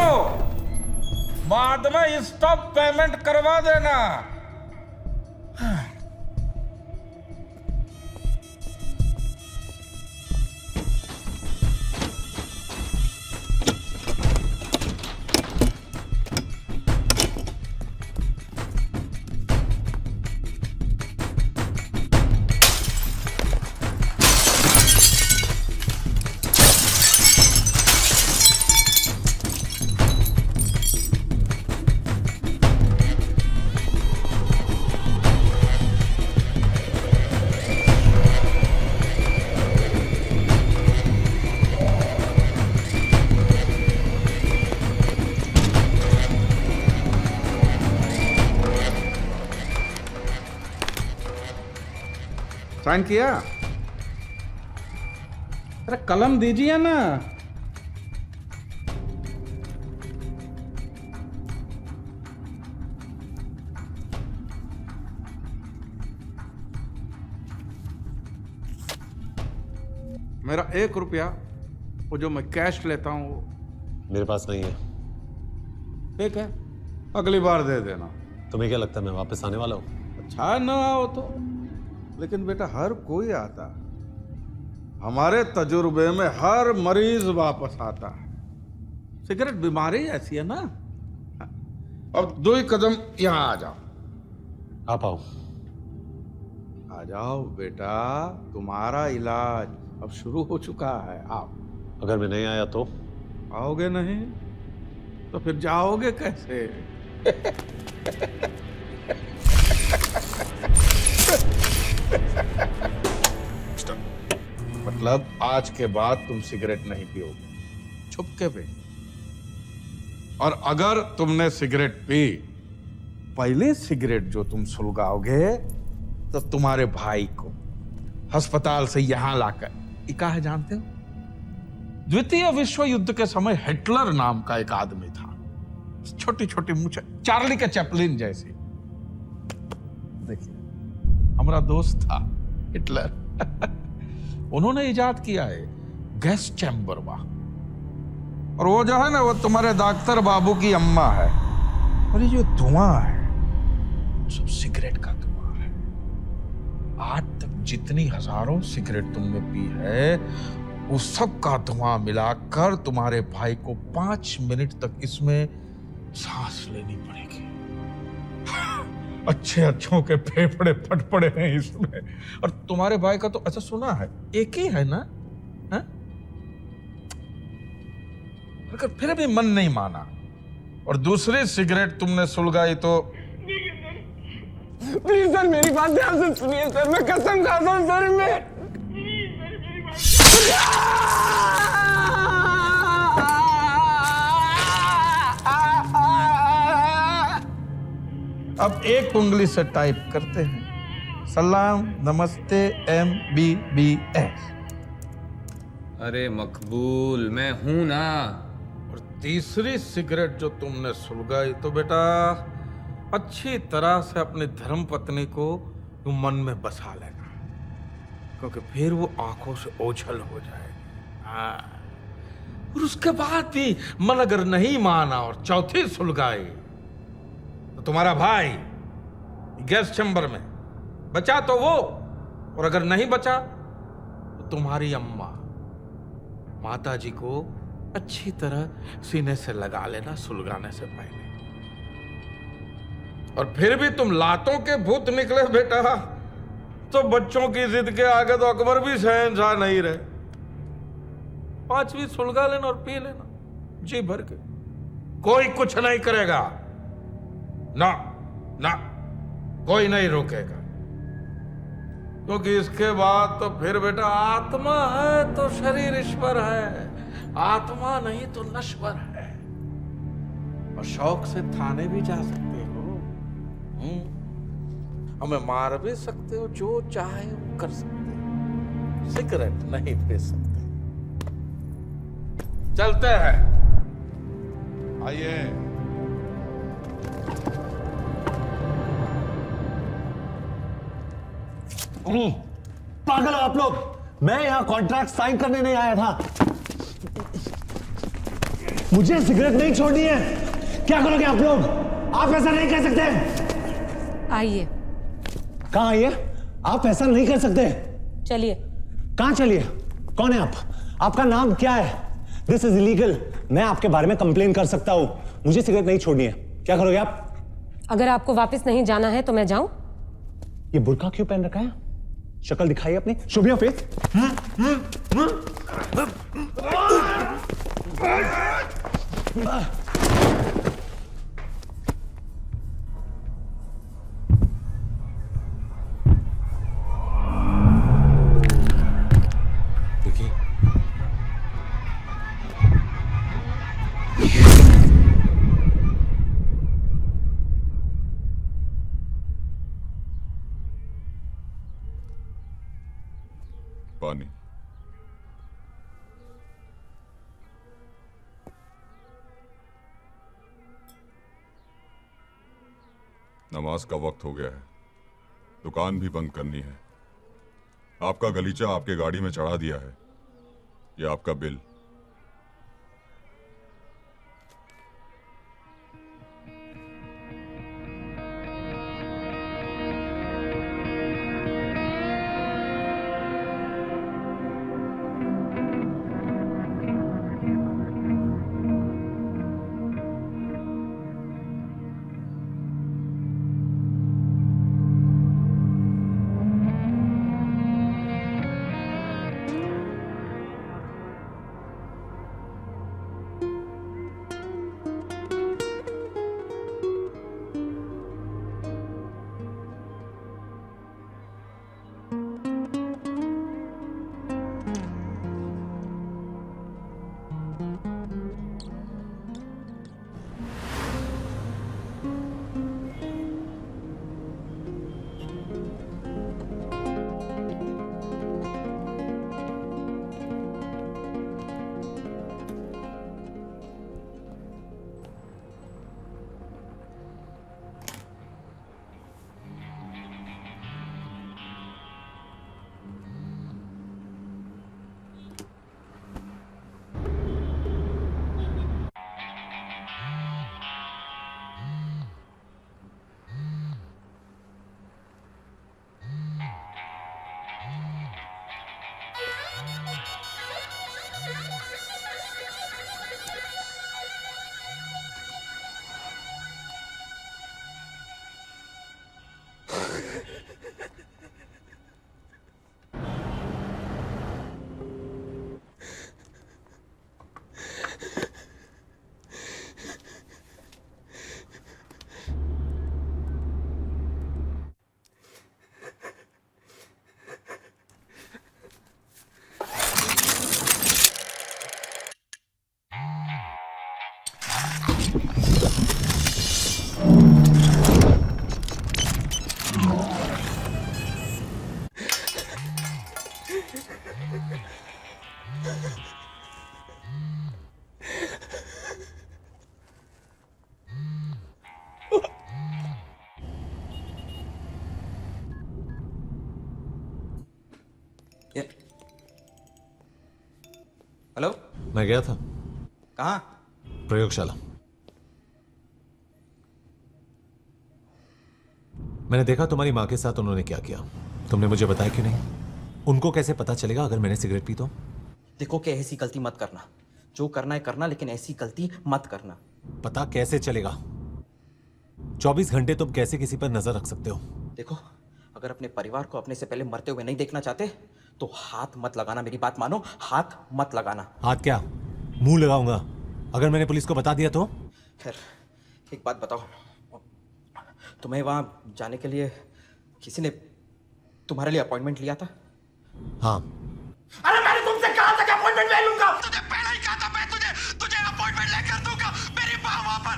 बाद में स्टॉप पेमेंट करवा देना। साइन किया? अरे कलम दीजिए ना। मेरा 1 रुपया वो जो मैं कैश लेता हूं वो मेरे पास नहीं है। ठीक है, अगली बार दे देना। तुम्हें क्या लगता है मैं वापस आने वाला हूं? अच्छा ना आओ तो, लेकिन बेटा हर कोई आता है। हमारे तजुर्बे में हर मरीज वापस आता है। सिगरेट बीमारी ऐसी है ना। अब 2 कदम यहां आ जाओ। आप आओ। आ जाओ बेटा, तुम्हारा इलाज अब शुरू हो चुका है। आओ। अगर मैं नहीं आया तो? आओगे नहीं तो फिर जाओगे कैसे? मतलब आज के बाद तुम सिगरेट नहीं पियोगे, छुपके पे। और अगर तुमने सिगरेट पी, पहले सिगरेट जो तुम सुलगाओगे तो तुम्हारे भाई को अस्पताल से यहां लाकर, ये क्या है जानते हो? द्वितीय विश्व युद्ध के समय हिटलर नाम का एक आदमी था, छोटी छोटी मूछें, चार्ली के चैपलिन जैसी। देखिए, हमारा दोस्त था हिटलर। उन्होंने इजाद किया है गैस चैम्बर वाह, और वो जो है ना, वो तुम्हारे डॉक्टर बाबू की अम्मा है। और ये जो धुआं है सब सिगरेट का धुआं है। आज तक जितनी हजारों सिगरेट तुमने पी है, उस सब का धुआं मिलाकर तुम्हारे भाई को 5 मिनट तक इसमें सांस लेनी पड़ेगी। अच्छे अच्छों के फेफड़े फट पड़े हैं इसमें। और तुम्हारे भाई का तो ऐसा सुना है एक ही है ना, है? अगर फिर भी मन नहीं माना और दूसरी सिगरेट तुमने सुलगाई तो प्लीज सर, मेरी बात ध्यान से सुनिए सर, मैं कसम खाता हूँ सर, मैं अब एक उंगली से टाइप करते हैं, सलाम नमस्ते MBBS। अरे मकबूल, मैं हूं ना। और तीसरी सिगरेट जो तुमने सुलगाई तो बेटा अच्छी तरह से अपनी धर्म पत्नी को तुम मन में बसा लेना, क्योंकि फिर वो आंखों से ओझल हो जाएगी। हाँ। और उसके बाद भी मन अगर नहीं माना और चौथी सुलगाई तो तुम्हारा भाई गैस चैम्बर में बचा तो वो, और अगर नहीं बचा तो तुम्हारी अम्मा माता जी को अच्छी तरह सीने से लगा लेना सुलगाने से पहले। और फिर भी तुम लातों के भूत निकले बेटा, तो बच्चों की जिद के आगे तो अकबर भी शहंशाह नहीं रहे। 5वीं सुलगा लेना और पी लेना जी भर के, कोई कुछ नहीं करेगा ना, ना कोई नहीं रोकेगा, क्योंकि इसके बाद तो फिर बेटा आत्मा है तो शरीर ईश्वर है, आत्मा नहीं तो नश्वर है। और शौक से थाने भी जा सकते हो, हमें मार भी सकते हो, जो चाहे वो कर सकते हो, सिगरेट नहीं पी सकते। चलते हैं, आइए। पागल हो आप लोग, मैं यहां कॉन्ट्रैक्ट साइन करने नहीं आया था। मुझे सिगरेट नहीं छोड़नी है। क्या करोगे आप लोग? आप ऐसा नहीं कर सकते। आइए। कहां आइए? आप ऐसा नहीं कर सकते। चलिए। कहां चलिए? कौन है आप? आपका नाम क्या है? This is illegal. मैं आपके बारे में कंप्लेन कर सकता हूं। मुझे सिगरेट नहीं छोड़नी है। क्या करोगे आप? अगर आपको वापस नहीं जाना है तो मैं जाऊं? ये बुर्का क्यों पहन रखा है? शक्ल दिखाइए अपनी, शो योर फेस। पानी। नमाज का वक्त हो गया है, दुकान भी बंद करनी है। आपका गलीचा आपके गाड़ी में चढ़ा दिया है, ये आपका बिल। हेलो, मैं गया था कहाँ? प्रयोगशाला। मैंने देखा तुम्हारी माँ के साथ उन्होंने क्या किया। तुमने मुझे बताया क्यों नहीं? उनको कैसे पता चलेगा अगर मैंने सिगरेट पी तो? देखो कि ऐसी गलती मत करना। जो करना है करना, लेकिन ऐसी गलती मत करना। पता कैसे चलेगा? 24 घंटे तुम कैसे किसी पर नजर रख सकते हो? देखो, अगर अपने परिवार को अपने से पहले मरते हुए नहीं देखना चाहते तो हाथ मत लगाना। मेरी बात मानो, हाथ मत लगाना। हाथ क्या, मुंह लगाऊंगा अगर मैंने पुलिस को बता दिया तो? खैर, एक बात बताओ, तुम्हें वहां जाने के लिए किसी ने तुम्हारे लिए अपॉइंटमेंट लिया था? हाँ। अरे मैंने तुमसे कहा था कि अपॉइंटमेंट ले लूंगा। तुझे पहले ही कहा था मैं तुझे अपॉइंटमेंट लेकर दूंगा। मेरी माँ वहां पर।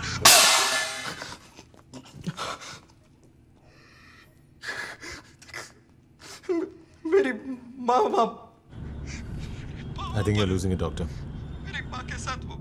मेरी माँ वहां। I think you're losing it, doctor. मेरी माँ के साथ वो।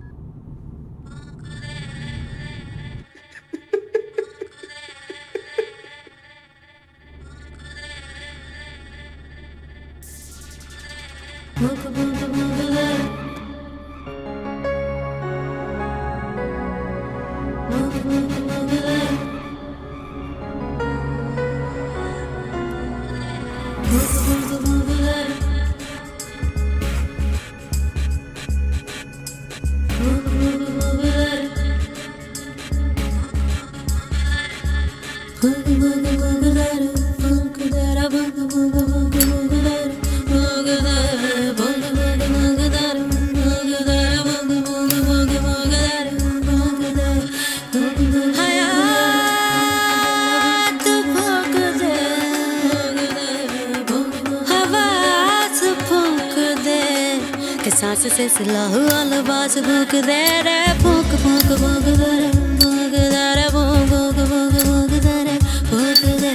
सांस से सिला हुआ लिबास भूख दे रे, भूख भूख भूख दे रे, भूख दे रे, भूख भूख भूख भूख दे रे, भूख दे,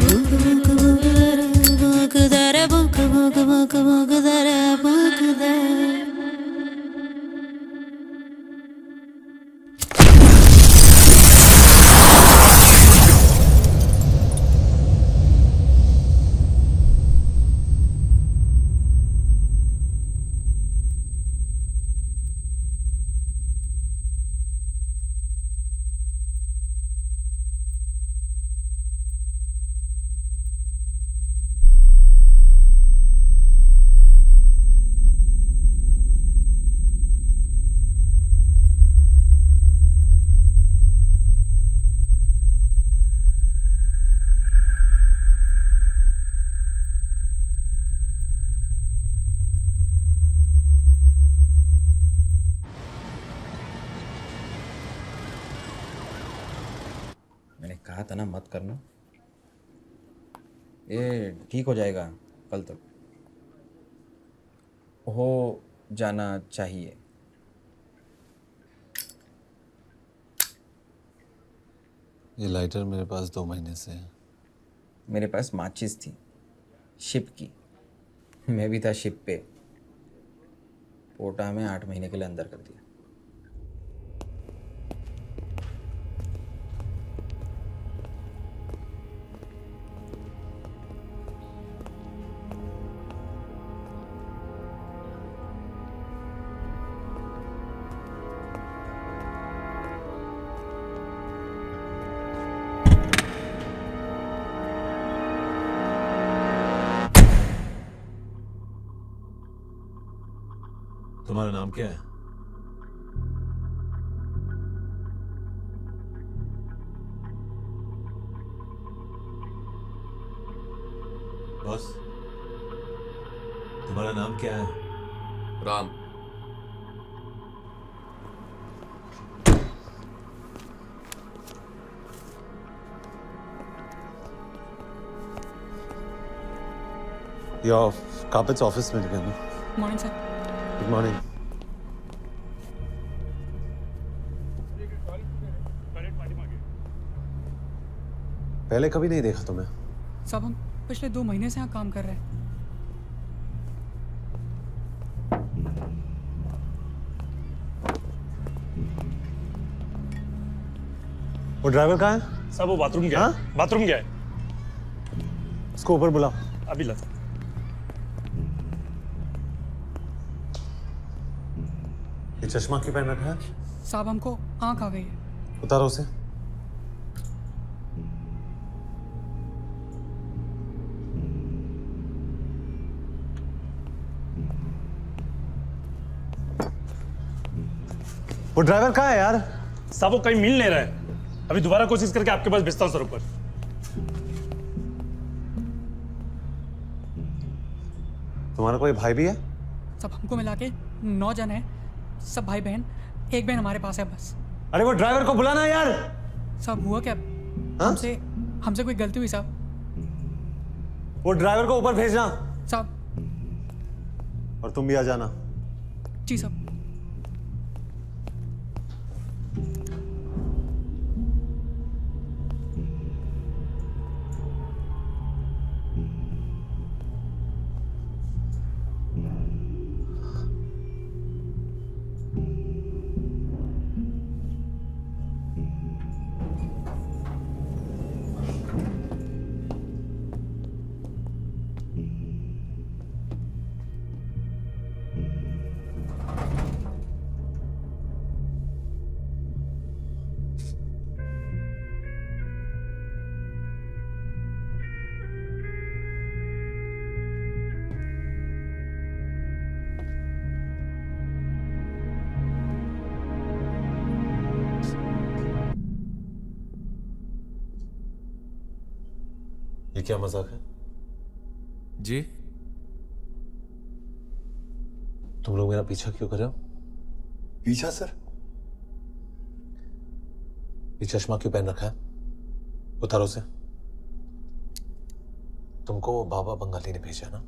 भूख भूख भूख दे रे, भूख दे रे, भूख भूख भूख भूख दे रे, भूख दे। मैंने कहा था ना मत करना। ये ठीक हो जाएगा कल तक, हो जाना चाहिए। ये लाइटर मेरे पास 2 महीने से है। मेरे पास माचिस थी, शिप की। मैं भी था शिप पे। पोटा में 8 महीने के लिए अंदर कर दिया। तुम्हारा नाम क्या है? बॉस, तुम्हारा नाम क्या है? राम। योर कार्पेट्स ऑफिस में गए। Morning sir. Good morning. पहले कभी नहीं देखा तुम्हें। साहब हम पिछले 2 महीने से यहाँ काम कर रहे हैं। वो ड्राइवर कहाँ है? साहब वो बाथरूम गया है। बाथरूम गया है। उसको ऊपर बुलाओ। अभी लाता। ये चश्मा क्यों पहन रखा है? साहब हमको आंख आ गई है। उतारो उसे। वो ड्राइवर कहाँ है यार? साहब वो कहीं मिल नहीं रहा है। अभी दोबारा कोशिश करके आपके पास भेजता हूँ सर ऊपर। तुम्हारा कोई भाई भी है? सब हमको मिला के 9 जन है, सब भाई बहन, एक बहन हमारे पास है बस। अरे वो ड्राइवर को बुलाना यार। सब हुआ क्या? हमसे कोई गलती हुई साहब। वो ड्राइवर को ऊपर भेजना। साहब। और तुम भी आ जाना। जी साहब। ये क्या मजाक है? जी तुम लोग मेरा पीछा क्यों कर रहे हो? पीछा सर? ये चश्मा क्यों पहन रखा है? उतारो से। तुमको वो बाबा बंगाली ने भेजा ना?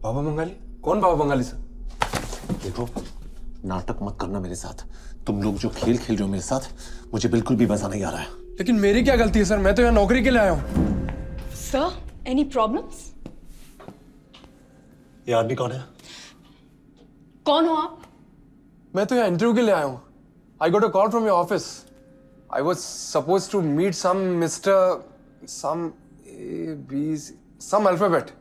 बाबा बंगाली? कौन बाबा बंगाली सर? देखो, नाटक मत करना मेरे साथ। तुम लोग जो खेल खेल रहे हो मेरे साथ, मुझे बिल्कुल भी मजा नहीं आ रहा है। लेकिन मेरी क्या गलती है सर? मैं तो यहाँ नौकरी के लिए आया हूँ। Sir, any problems? ये आदमी कौन है? कौन हो आप? मैं तो यहाँ इंटरव्यू के लिए आया हूँ। I got a call from your office. I was supposed to meet some Mr. some A, B, C, some alphabet.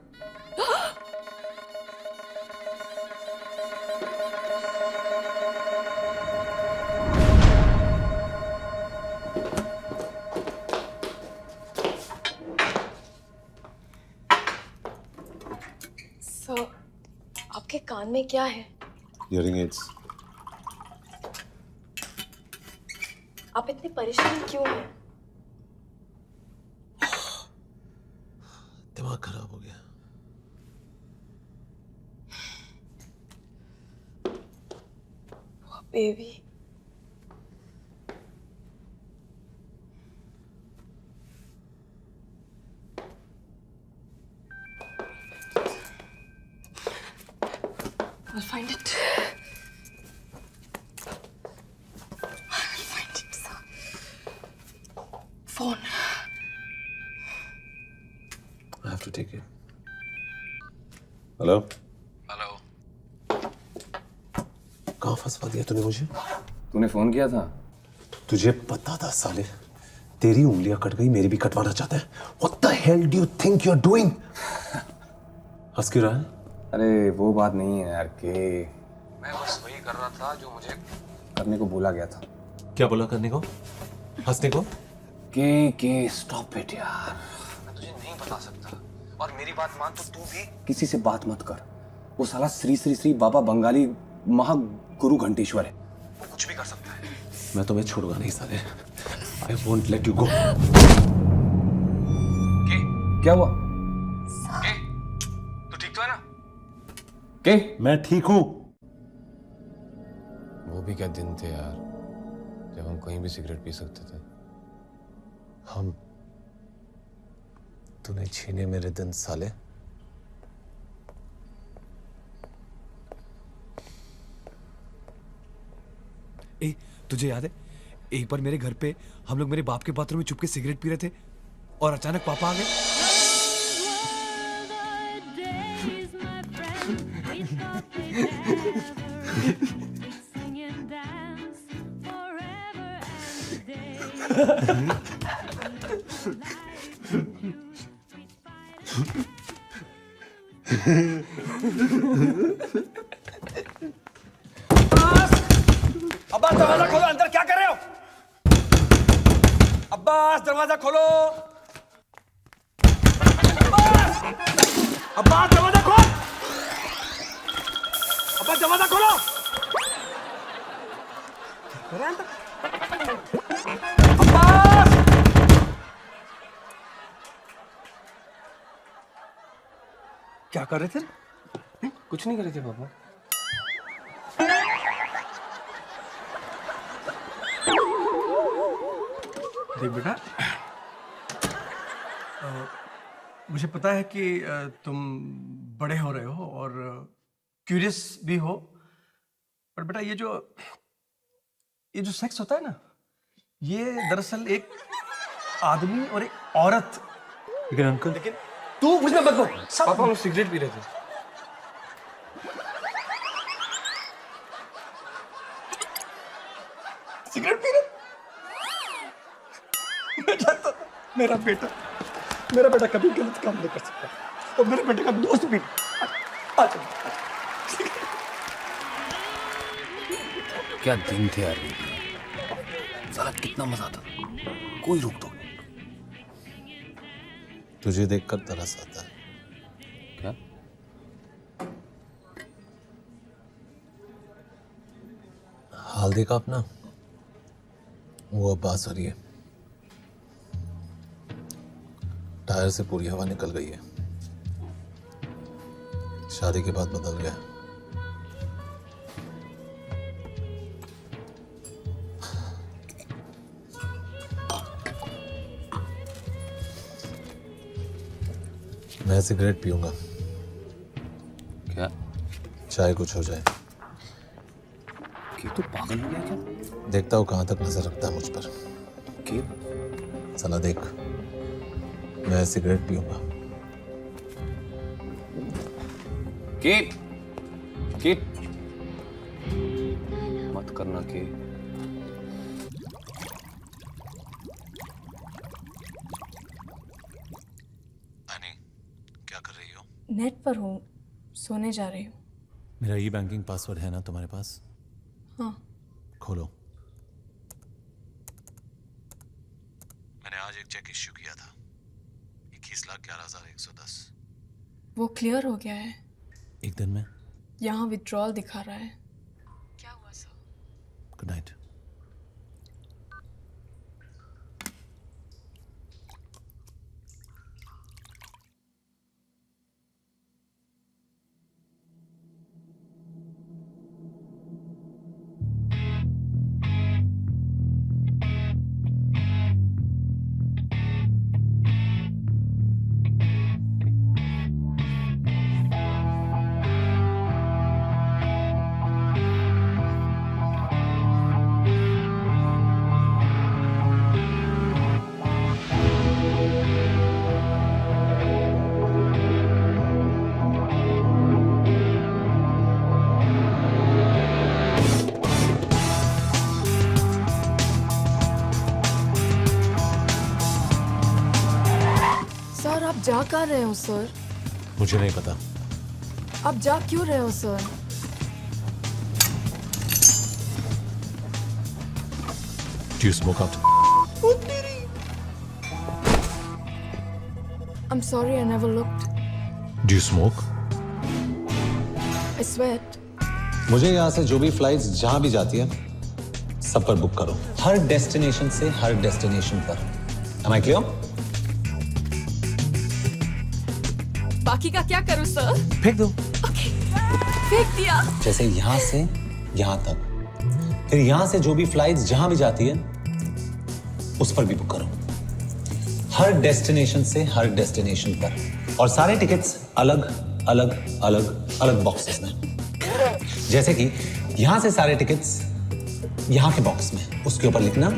Sir, आपके कान में क्या है? Hearing aids. आप इतने परेशान क्यों हैं? दिमाग खराब हो गया। Baby. I'll find it. I'll find it, sir. Phone. I have to take it. Hello? Hello. कहाँ फंसवा दिया तूने मुझे? तूने फोन किया था? तुझे पता था साले, तेरी उंगलियां कट गई, मेरी भी कटवाना चाहता है। What the hell do you think you're doing? हंस क्यों रहा है? अरे वो बात नहीं है यार के मैं बस वही कर रहा था जो मुझे करने को बोला गया था। क्या बोला करने को? हंसने को? के स्टॉप इट यार, मैं तुझे नहीं बता सकता। और मेरी बात मान तो तू भी किसी से बात मत कर। वो साला श्री श्री श्री बाबा बंगाली महागुरु घंटेश्वर है, वो कुछ भी कर सकता है। मैं तुम्हें छोड़ूंगा नहीं साले। I won't let you go. क्या हुआ? तू ठीक तो है ना? के? मैं ठीक हूँ। वो भी क्या दिन थे यार, जब हम कहीं भी सिगरेट पी सकते थे। हम तूने छीने मेरे दिन साले। ए, तुझे याद है एक बार मेरे घर पे हम लोग मेरे बाप के बाथरूम में चुपके सिगरेट पी रहे थे और अचानक पापा आ गए? अब्बास दरवाजा खोलो, अंदर क्या कर रहे हो? अब्बास दरवाजा खोलो। अब्बास दरवाजा खोल। अब्बास दरवाजा खोलो। अब्बास! क्या कर रहे थे? कुछ नहीं कर रहे थे पापा। देख बेटा, मुझे पता है कि तुम बड़े हो रहे हो और क्यूरियस भी हो, पर बेटा ये जो सेक्स होता है ना, ये दरअसल एक आदमी और एक औरत। लेकिन अंकल, लेकिन तू मुझ में मत बोल। पापा हम लोग सिगरेट पी रहे थे। सिगरेट पी रहे? मैं जानता था मेरा बेटा कभी गलत काम नहीं कर सकता, और मेरे बेटे का दोस्त भी। क्या दिन थे यार, साला कितना मजा आता, कोई रोक टोक नहीं। तुझे देखकर तरस आता है। क्या? हाल देखा अपना, वो अब्बास और ये टायर से पूरी हवा निकल गई है। शादी के बाद बदल गया। मैं सिगरेट पीऊंगा। क्या? चाहे कुछ हो जाए। कि तू पागल हो गया क्या? देखता हूँ कहां तक नजर रखता है मुझ पर। कि? चला देख, मैं सिगरेट पीऊंगा। कीप मत करना के। अनी, क्या कर रही हो? नेट पर हूँ, सोने जा रही हूँ। मेरा ई बैंकिंग पासवर्ड है ना तुम्हारे पास? हाँ। खोलो। मैंने आज एक चेक इश्यू किया था, 21,11,110। वो क्लियर हो गया है। एक दिन में? यहाँ विड्रॉल दिखा रहा है। क्या हुआ सर? Good night. सर आप जा कर रहे हो सर? मुझे नहीं पता। आप जा क्यों रहे हो sir? Do you smoke out? I'm sorry, I never looked. Do you smoke? I sweat. मुझे यहाँ से जो भी फ्लाइट्स जहाँ भी जाती है सब पर बुक करो, हर डेस्टिनेशन से हर डेस्टिनेशन पर। Am I clear? बाकी का क्या करूँ सर? फेंक दो। ओके, फेंक दिया। जैसे यहाँ से यहाँ तक, फिर यहाँ से जो भी फ्लाइट्स जहाँ भी जाती है उस पर भी बुक करो, हर डेस्टिनेशन से हर डेस्टिनेशन पर, और सारे टिकट्स अलग अलग अलग अलग बॉक्सेस में। जैसे कि यहां से सारे टिकट्स यहां के बॉक्स में, उसके ऊपर लिखना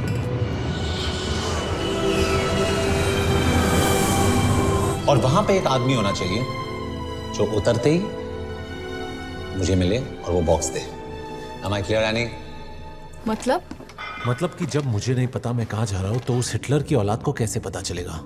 और वहां पे एक आदमी होना चाहिए जो उतरते ही मुझे मिले और वो box they. Am I clear, Annie? मतलब कि जब मुझे नहीं पता मैं कहां जा रहा हूं तो उस हिटलर की औलाद को कैसे पता चलेगा?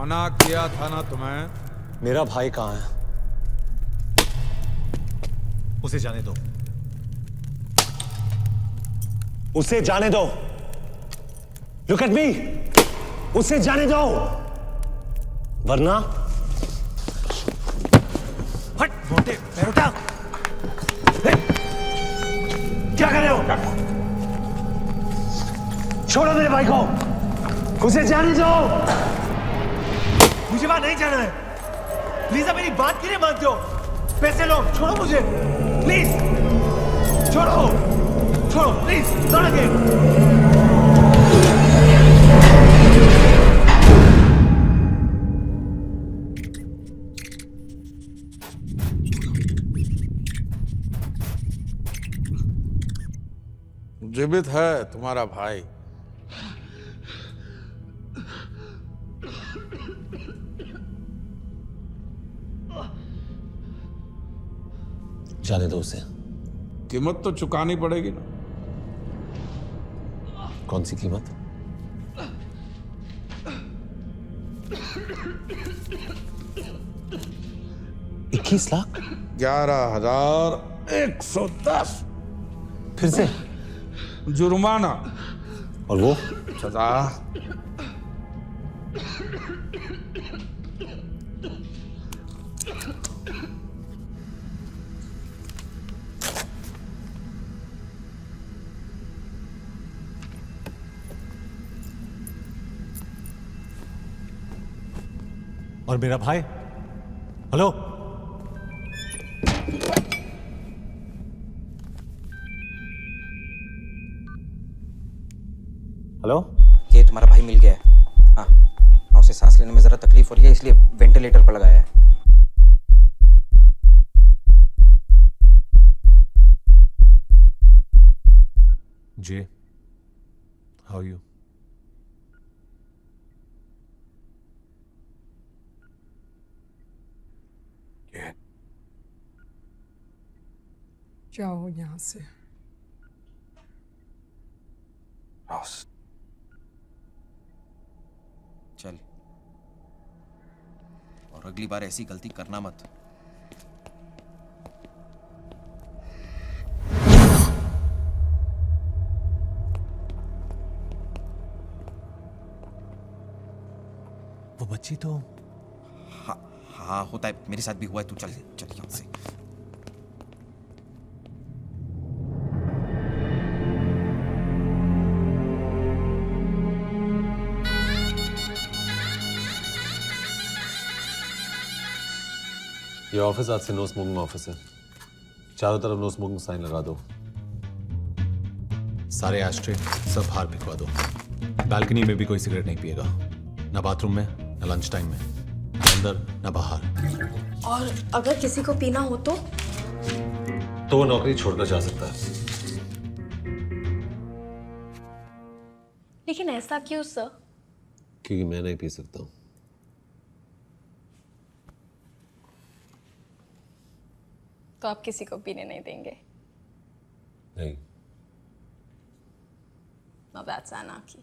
मना किया था ना तुम्हें। मेरा भाई कहाँ है? उसे जाने दो, उसे जाने दो। लुक एट मी, उसे जाने दो, वरना हट मोटे पैर उठा। क्या कर रहे हो? छोड़ो मेरे भाई को, उसे जाने दो। मुझे वहां नहीं जाना है। प्लीज आप मेरी बात क्यों नहीं मानते हो? पैसे लो, छोड़ो मुझे प्लीज, छोड़ो छोड़ो प्लीज, नॉट अगेन। जीवित है तुम्हारा भाई। जाने दो उसे। कीमत तो चुकानी पड़ेगी ना। कौन सी कीमत? $21,00,000? 11,110। फिर से जुर्माना। और वो सजा। और मेरा भाई? Hello, hello. ये तुम्हारा भाई मिल गया है। हाँ, उसे सांस लेने में जरा तकलीफ हो रही है, इसलिए वेंटिलेटर पर लगाया है। Jay, how are you? जाओ यहाँ से। चल, और अगली बार ऐसी गलती करना मत। वो बच्ची तो हाँ होता है, मेरे साथ भी हुआ है। तू चल चल यहाँ से। ये ऑफिस आज से नो स्मोकिंग ऑफिस है। चारों तरफ नो स्मोकिंग साइन लगा दो। सारे एस्ट्रे सब बाहर फेंकवा दो। बालकनी में भी कोई सिगरेट नहीं पिएगा, ना बाथरूम में, ना लंच टाइम में, ना अंदर ना बाहर। और अगर किसी को पीना हो तो वो नौकरी छोड़कर जा सकता है। लेकिन ऐसा क्यों सर? क्योंकि मैं नहीं पी सकता हूँ। तो आप किसी को पीने नहीं देंगे? नहीं। Now that's anarchy.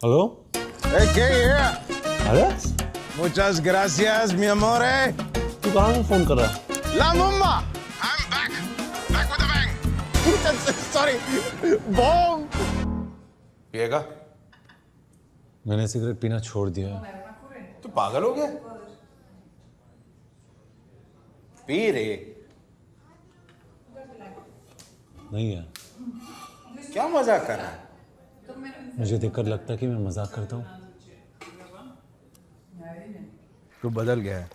हेलो? अरे Muchas gracias, mi amore. तू कहाँ से फोन कर रहा है? La mumma, I'm back with a bang. Sorry, bong. पिएगा? मैंने सिगरेट पीना छोड़ दिया है। तू पागल हो गया? पी रे। नहीं है। क्या मजाक कर रहा है? मुझे देखकर लगता है कि मैं मजाक करता हूँ। तू बदल गया है,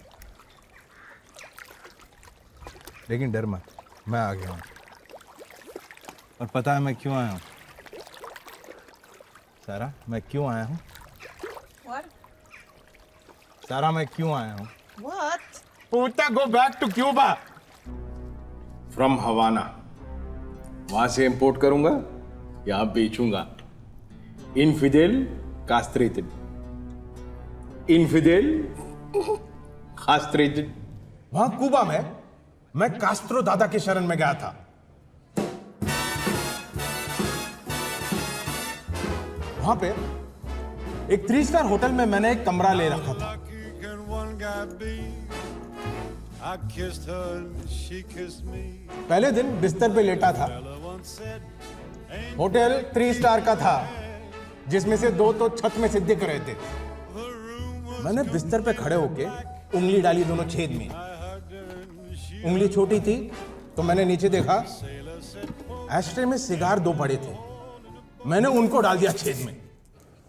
लेकिन डर मत, मैं आ गया हूँ। और पता है मैं क्यों आया हूँ? सारा, मैं क्यों आया हूँ? सारा, मैं क्यों आया हूँ? पूछता, go back to Cuba from Havana. वहां से इंपोर्ट करूंगा, यहाँ बेचूंगा। इनफिडेल कास्ट्रेटेड, इनफिडेल कास्ट्रेटेड। वहां कुबा में मैं कास्ट्रो दादा के शरण में गया था। वहां पे एक 3 स्टार होटल में मैंने एक कमरा ले रखा था। पहले दिन बिस्तर पे लेटा था। होटल 3 स्टार का था, जिसमें से 2 तो छत में से दिख रहे थे। मैंने बिस्तर पे खड़े होके उंगली डाली दोनों छेद में। उंगली छोटी थी तो मैंने नीचे देखा, एस्ट्रे में सिगार 2 पड़े थे। मैंने उनको डाल दिया छेद में।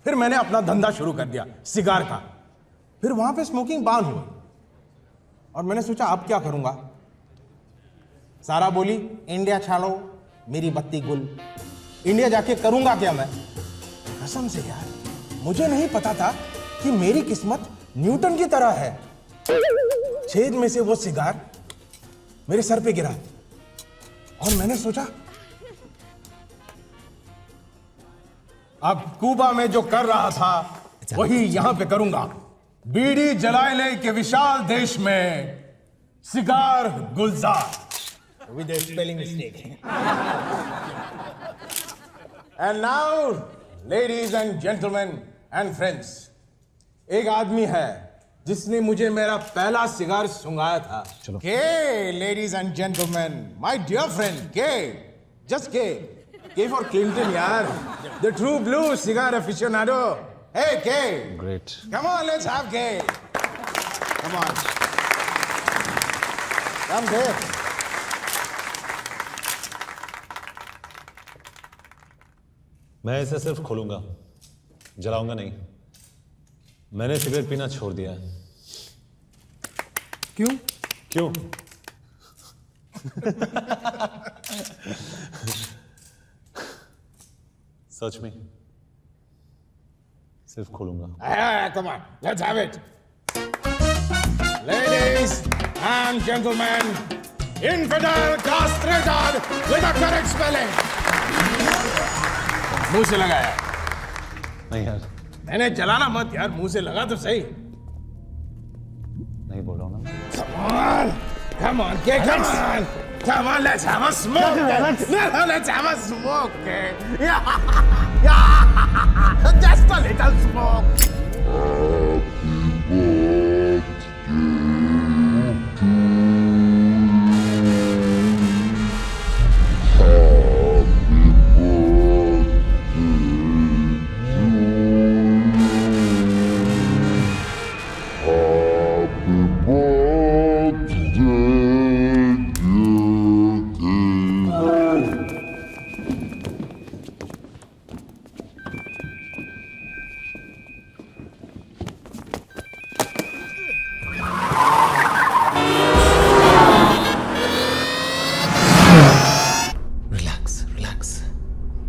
फिर मैंने अपना धंधा शुरू कर दिया सिगार का। फिर वहां पे स्मोकिंग बैन हुई और मैंने सोचा अब क्या करूंगा। सारा बोली इंडिया छाड़ो मेरी बत्ती गुल। इंडिया जाके करूंगा क्या मैं? कसम से यार, मुझे नहीं पता था कि मेरी किस्मत न्यूटन की तरह है। छेद में से वो सिगार मेरे सर पे गिरा और मैंने सोचा अब कुबा में जो कर रहा था वही यहां पे करूंगा। बीड़ी जलाने के विशाल देश में cigar Gulzar with A spelling mistake. And now ladies and gentleman and friends, एक आदमी है जिसने मुझे मेरा पहला सिगार सुंघाया था। के ladies and gentleman, my dear friend के, जस्ट के फॉर क्लिंटन यार, the true blue cigar aficionado. Hey K, Great. come on, let's have K. Come on, come K. मैं इसे सिर्फ खोलूंगा, जलाऊंगा नहीं। मैंने सिगरेट पीना छोड़ दिया है। क्यों? क्यों? सच में सिर्फ खोलूंगा। Come on, let's have it. Ladies and gentlemen, infidel castrated with a correct spelling. मुंह से लगाया। नहीं यार, मैंने जलाना मत यार, मुंह से लगा तो सही। नहीं बोल रहा हूँ ना। Come on, Kay, come on. Come on, let's have a smoke. Let's have a smoke, Kay. Just a little smoke.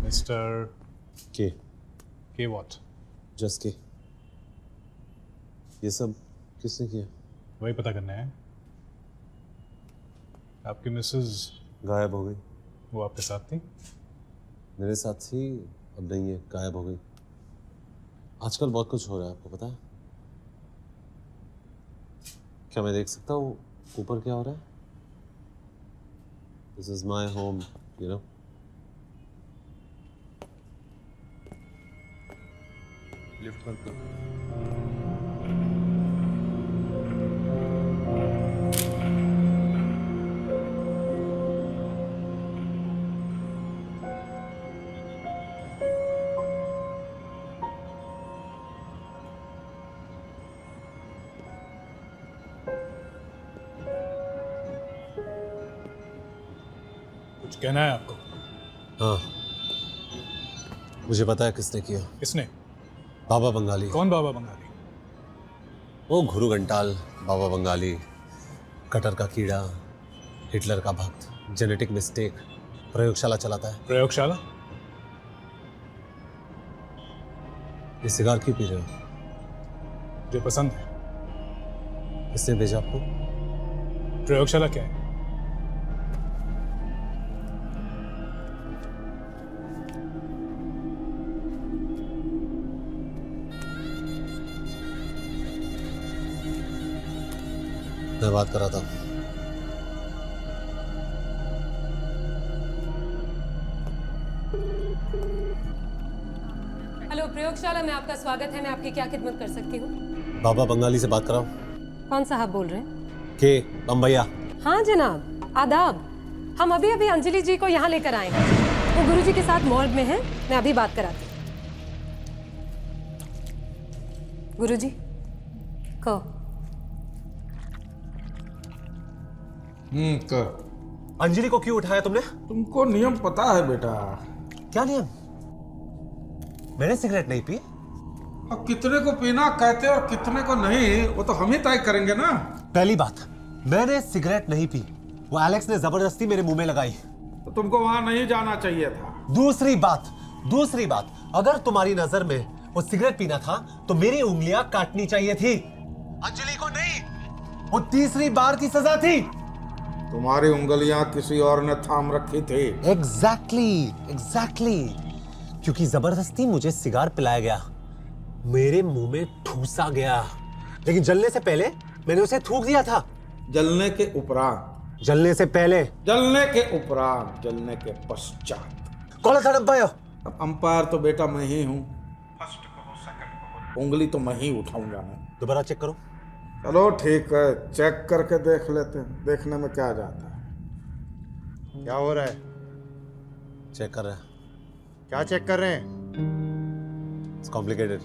Mr. के K what? जस्ट के। ये सब किसने किया? वही पता करना है। आपकी मिसेज गायब हो गई। वो आपके साथ थी? मेरे साथ थी, अब नहीं है, गायब हो गई। आजकल बहुत कुछ हो रहा है, आपको पता है? क्या मैं देख सकता हूँ ऊपर क्या हो रहा है? This is my home, you know. Lift बंद कर। कुछ कहना है आपको? हाँ, मुझे पता है किसने किया। किसने? बाबा बंगाली। कौन बाबा बंगाली? वो गुरु घंटाल बाबा बंगाली, कटर का कीड़ा, हिटलर का भक्त, जेनेटिक मिस्टेक, प्रयोगशाला चलाता है। प्रयोगशाला? ये सिगार क्यों पी रहे हो? मुझे पसंद है। किसने भेजा आपको? प्रयोगशाला क्या है? मैं बात कर रहा था। हेलो प्रयोगशाला में आपका स्वागत है। मैं आपकी क्या खिदमत कर सकती हूँ? बाबा बंगाली से बात कराओ। कौन साहब बोल रहे हैं? के बम्बैया। हाँ जनाब, आदाब। हम अभी अभी अंजलि जी को यहाँ लेकर आए हैं। वो गुरुजी के साथ मॉर्ग में हैं। मैं अभी बात कराती हूँ। गुरुजी को कर। अंजलि को क्यों उठाया तुमने? तुमको नियम पता है बेटा। क्या नियम? मैंने सिगरेट नहीं पी। अब कितने को पीना कहते और कितने को नहीं, वो तो हम ही तय करेंगे ना। पहली बात, मैंने सिगरेट नहीं पी। वो एलेक्स ने जबरदस्ती मेरे मुंह में लगाई। तो तुमको वहां नहीं जाना चाहिए था। दूसरी बात, अगर तुम्हारी नजर में वो सिगरेट पीना था तो मेरी उंगलियां काटनी चाहिए थी, अंजलि को नहीं। वो तीसरी बार की सजा थी। तुम्हारी उंगलियां किसी और ने थाम रखी थी। एग्जैक्टली। क्योंकि जबरदस्ती मुझे सिगार पिलाया गया, मेरे मुंह में ठूसा गया, लेकिन जलने से पहले मैंने उसे थूक दिया था। जलने के उपरांत, जलने से पहले, जलने के उपरांत, जलने के पश्चात। कौन सा डब्बा है? अब अंपायर तो बेटा मैं ही हूँ। फर्स्ट कहो, सेकंड कहो, उंगली तो मैं ही उठाऊंगा ना। दोबारा चेक करो। चलो ठीक है, चेक करके देख लेते हैं। देखने में क्या जाता है। क्या हो रहा है? चेक कर रहे हैं। क्या चेक कर रहे हैं? It's complicated.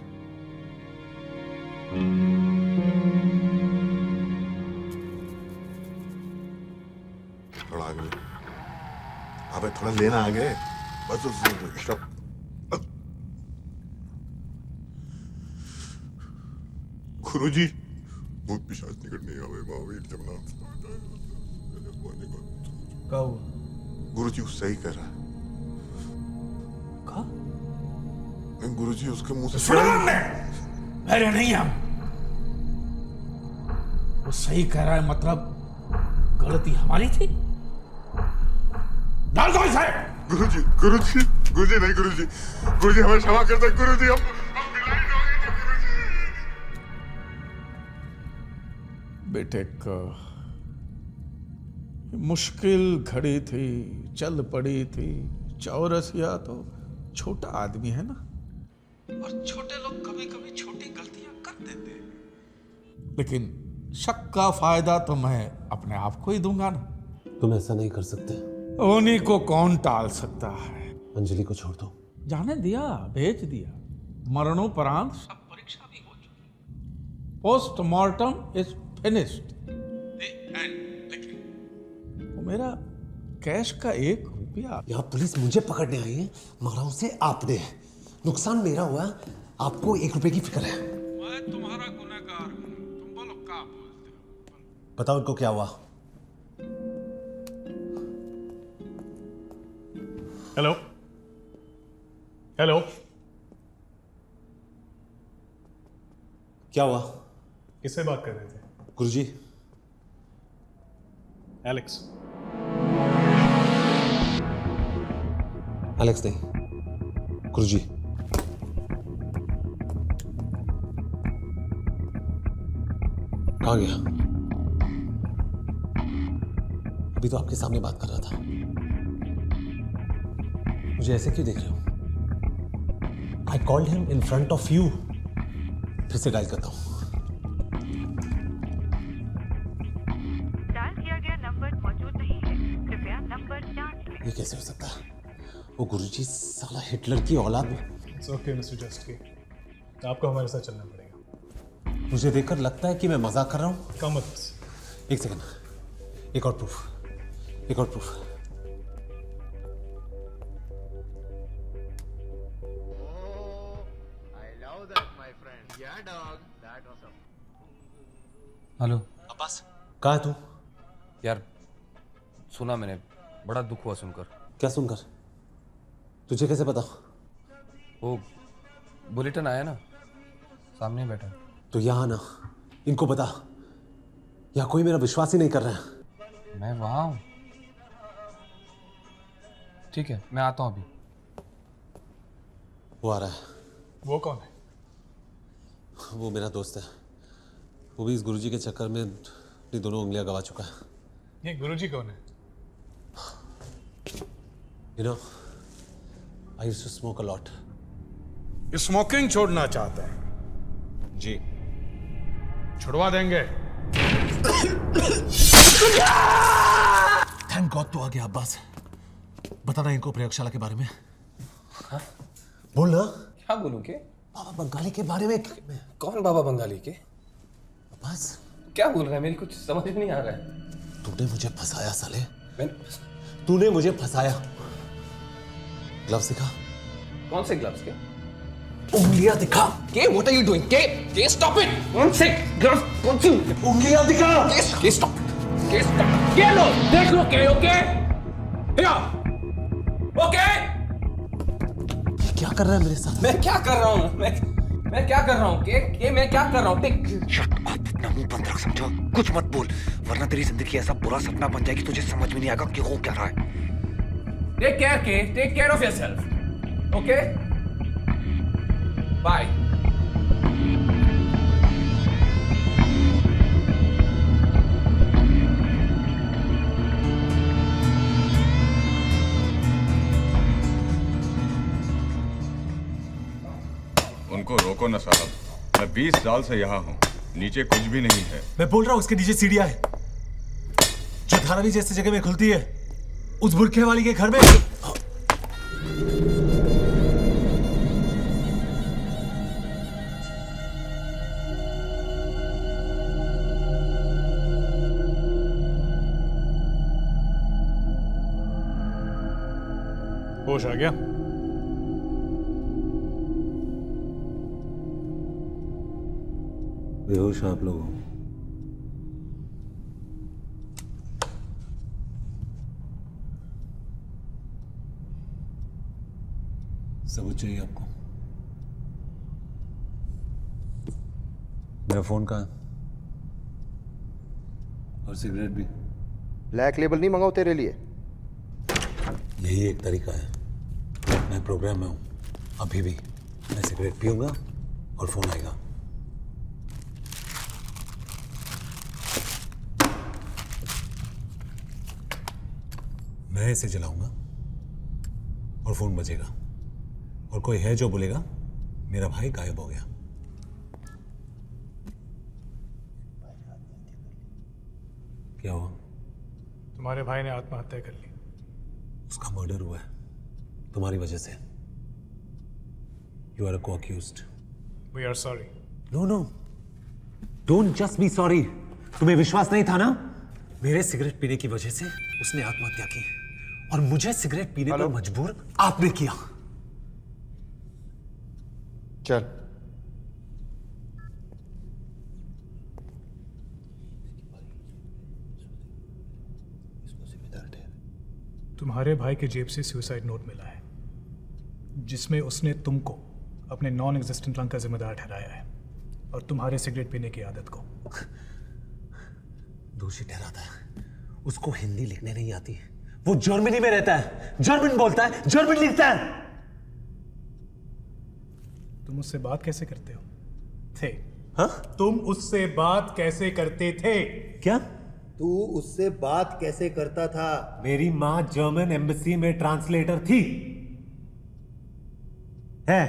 थोड़ा आगे, अबे थोड़ा लेना आगे, बस स्टॉप। गुरुजी, भूत पिशाच निकट नहीं आवे, महावीर जगन्नाथ। क्या हुआ? गुरुजी वो सही कह रहा है। गुरुजी उसके मुंह से मेरे नहीं हम। वो सही कह रहा है मतलब गलती हमारी थी। डाल दो इसे। गुरुजी नहीं गुरुजी हमें क्षमा कर दे गुरुजी। हम ब्लाइंड हो गए थे गुरुजी। बेटे का मुश्किल घड़ी थी, चल पड़ी थी। चौरसिया तो छोटा आदमी है ना, और छोटे लोग कभी कभी छोटी गलतियां कर देते हैं। लेकिन शक का फायदा तो मैं अपने आप को ही दूंगा ना। तुम ऐसा नहीं कर सकते। उन्हीं को कौन टाल सकता है? अंजलि को छोड़ दो। जाने दिया, भेज दिया। मरणोपरांत सब परीक्षा भी हो चुकी। Postmortem is finished. लेकिन वो मेरा कैश का 1 रुपया। यहाँ पुलिस मुझे पकड़ने आई है, मरा उसे आपने। नुकसान मेरा हुआ, आपको 1 रुपए की फिक्र है। मैं तुम्हारा गुनहगार हूं। तुम बोलो क्या बोलते हो? बताओ इनको क्या हुआ। हेलो हेलो, क्या हुआ? किससे बात कर रहे थे? गुरुजी। एलेक्स। एलेक्स नहीं, गुरुजी। कहाँ गया? अभी तो आपके सामने बात कर रहा था। मुझे ऐसे क्यों देख रहे हो? I called him in front of you. फिर से डायल करता हूं। डायल किया गया नंबर मौजूद नहीं है, कृपया नंबर जांच लें। ये कैसे हो सकता है? वो गुरुजी साला हिटलर की औलाद में। इट्स ओके मिस्टर जस्टी, आपको हमारे साथ चलना पड़ेगा। मुझे देखकर लगता है कि मैं मजाक कर रहा हूँ। कम मत। एक सेकंड, एक और प्रूफ। हेलो अब्बास, कहाँ है तू? यार सुना मैंने, बड़ा दुख हुआ सुनकर। क्या सुनकर? तुझे कैसे पता? वो बुलेटिन आया ना, सामने बैठा। तो यहाँ ना, इनको बता। यहाँ कोई मेरा विश्वास ही नहीं कर रहा है। मैं वहाँ हूँ। ठीक है, मैं आता हूँ अभी। वो आ रहा है। वो कौन है? वो मेरा दोस्त है। वो भी इस गुरुजी के चक्कर में अपनी दोनों उंगलियां गवा चुका है। ये गुरुजी कौन है? You know, I used to smoke a lot. ये स्मोकिंग छोड़ना चाहते हैं? जी। छुड़वा देंगे। थैंक गॉड तू आ गया अब्बास। बताना इनको प्रयोगशाला के बारे में। हाँ? बोल ना। क्या बोलूं के? बाबा बंगाली के बारे में। कौन बाबा बंगाली के? अब्बास क्या बोल रहा है? मेरी कुछ समझ में नहीं आ रहा है। तूने मुझे फंसाया साले। तूने मुझे फंसाया। ग्लव्स दिखा। कौन से ग्लव्स के? उंगलियां दिखा। के व्हाट आर यू डूइंग? के stop it. One sec. Gloves कौन सी? उंगलियां दिखा। के स्टॉप। के स्टॉप। के लो देख लो के ओके? या ओके? क्या कर रहा है मेरे साथ? मैं क्या कर रहा हूँ? मैं क्या कर रहा हूँ? के मैं क्या कर रहा हूँ? टेक शट अप, अपना मुंह बंद रख, समझो? कुछ मत बोल वरना तेरी जिंदगी ऐसा बुरा सपना बन जाएगी तुझे समझ में नहीं आएगा कि हो क्या रहा है। टेक केयर के, take care of yourself, okay? Bye. उनको रोको ना साहब, मैं 20 साल से यहाँ हूँ, नीचे कुछ भी नहीं है। मैं बोल रहा हूँ उसके नीचे सीढ़ियाँ है जो धारावी जैसी जगह में खुलती है, उस बुरखे वाली के घर में। होश आ गया? बेहोश आप लोग हो। सबूत चाहिए आपको? मेरा फोन कहाँ है? और सिगरेट भी? ब्लैक लेबल नहीं मंगाओ तेरे लिए। यही एक तरीका है। मैं प्रोग्राम में हूँ अभी भी। मैं सिगरेट पीऊंगा और फोन आएगा। मैं इसे जलाऊंगा और फोन बजेगा और कोई है जो बोलेगा मेरा भाई गायब हो गया। क्या हुआ? तुम्हारे भाई ने आत्महत्या कर ली। उसका मर्डर हुआ है तुम्हारी वजह से। You are a co-accused. We are sorry. No no, don't just be sorry. तुम्हें विश्वास नहीं था ना? मेरे सिगरेट पीने की वजह से उसने आत्महत्या की और मुझे सिगरेट पीने पर मजबूर आपने किया। चल तुम्हारे भाई के जेब से सुसाइड नोट मिला है जिसमें उसने तुमको अपने नॉन एग्जिस्टेंट रंग का जिम्मेदार ठहराया है और तुम्हारे सिगरेट पीने की आदत को। दोषी ठहराता है। उसको हिंदी लिखने नहीं आती। वो जर्मनी में रहता है, जर्मन बोलता है, जर्मन लिखता है। तुम उससे बात कैसे करते हो थे? हाँ? तुम उससे बात कैसे करते थे? क्या? तू उससे बात कैसे करता था? मेरी माँ जर्मन एम्बेसी में ट्रांसलेटर थी। है?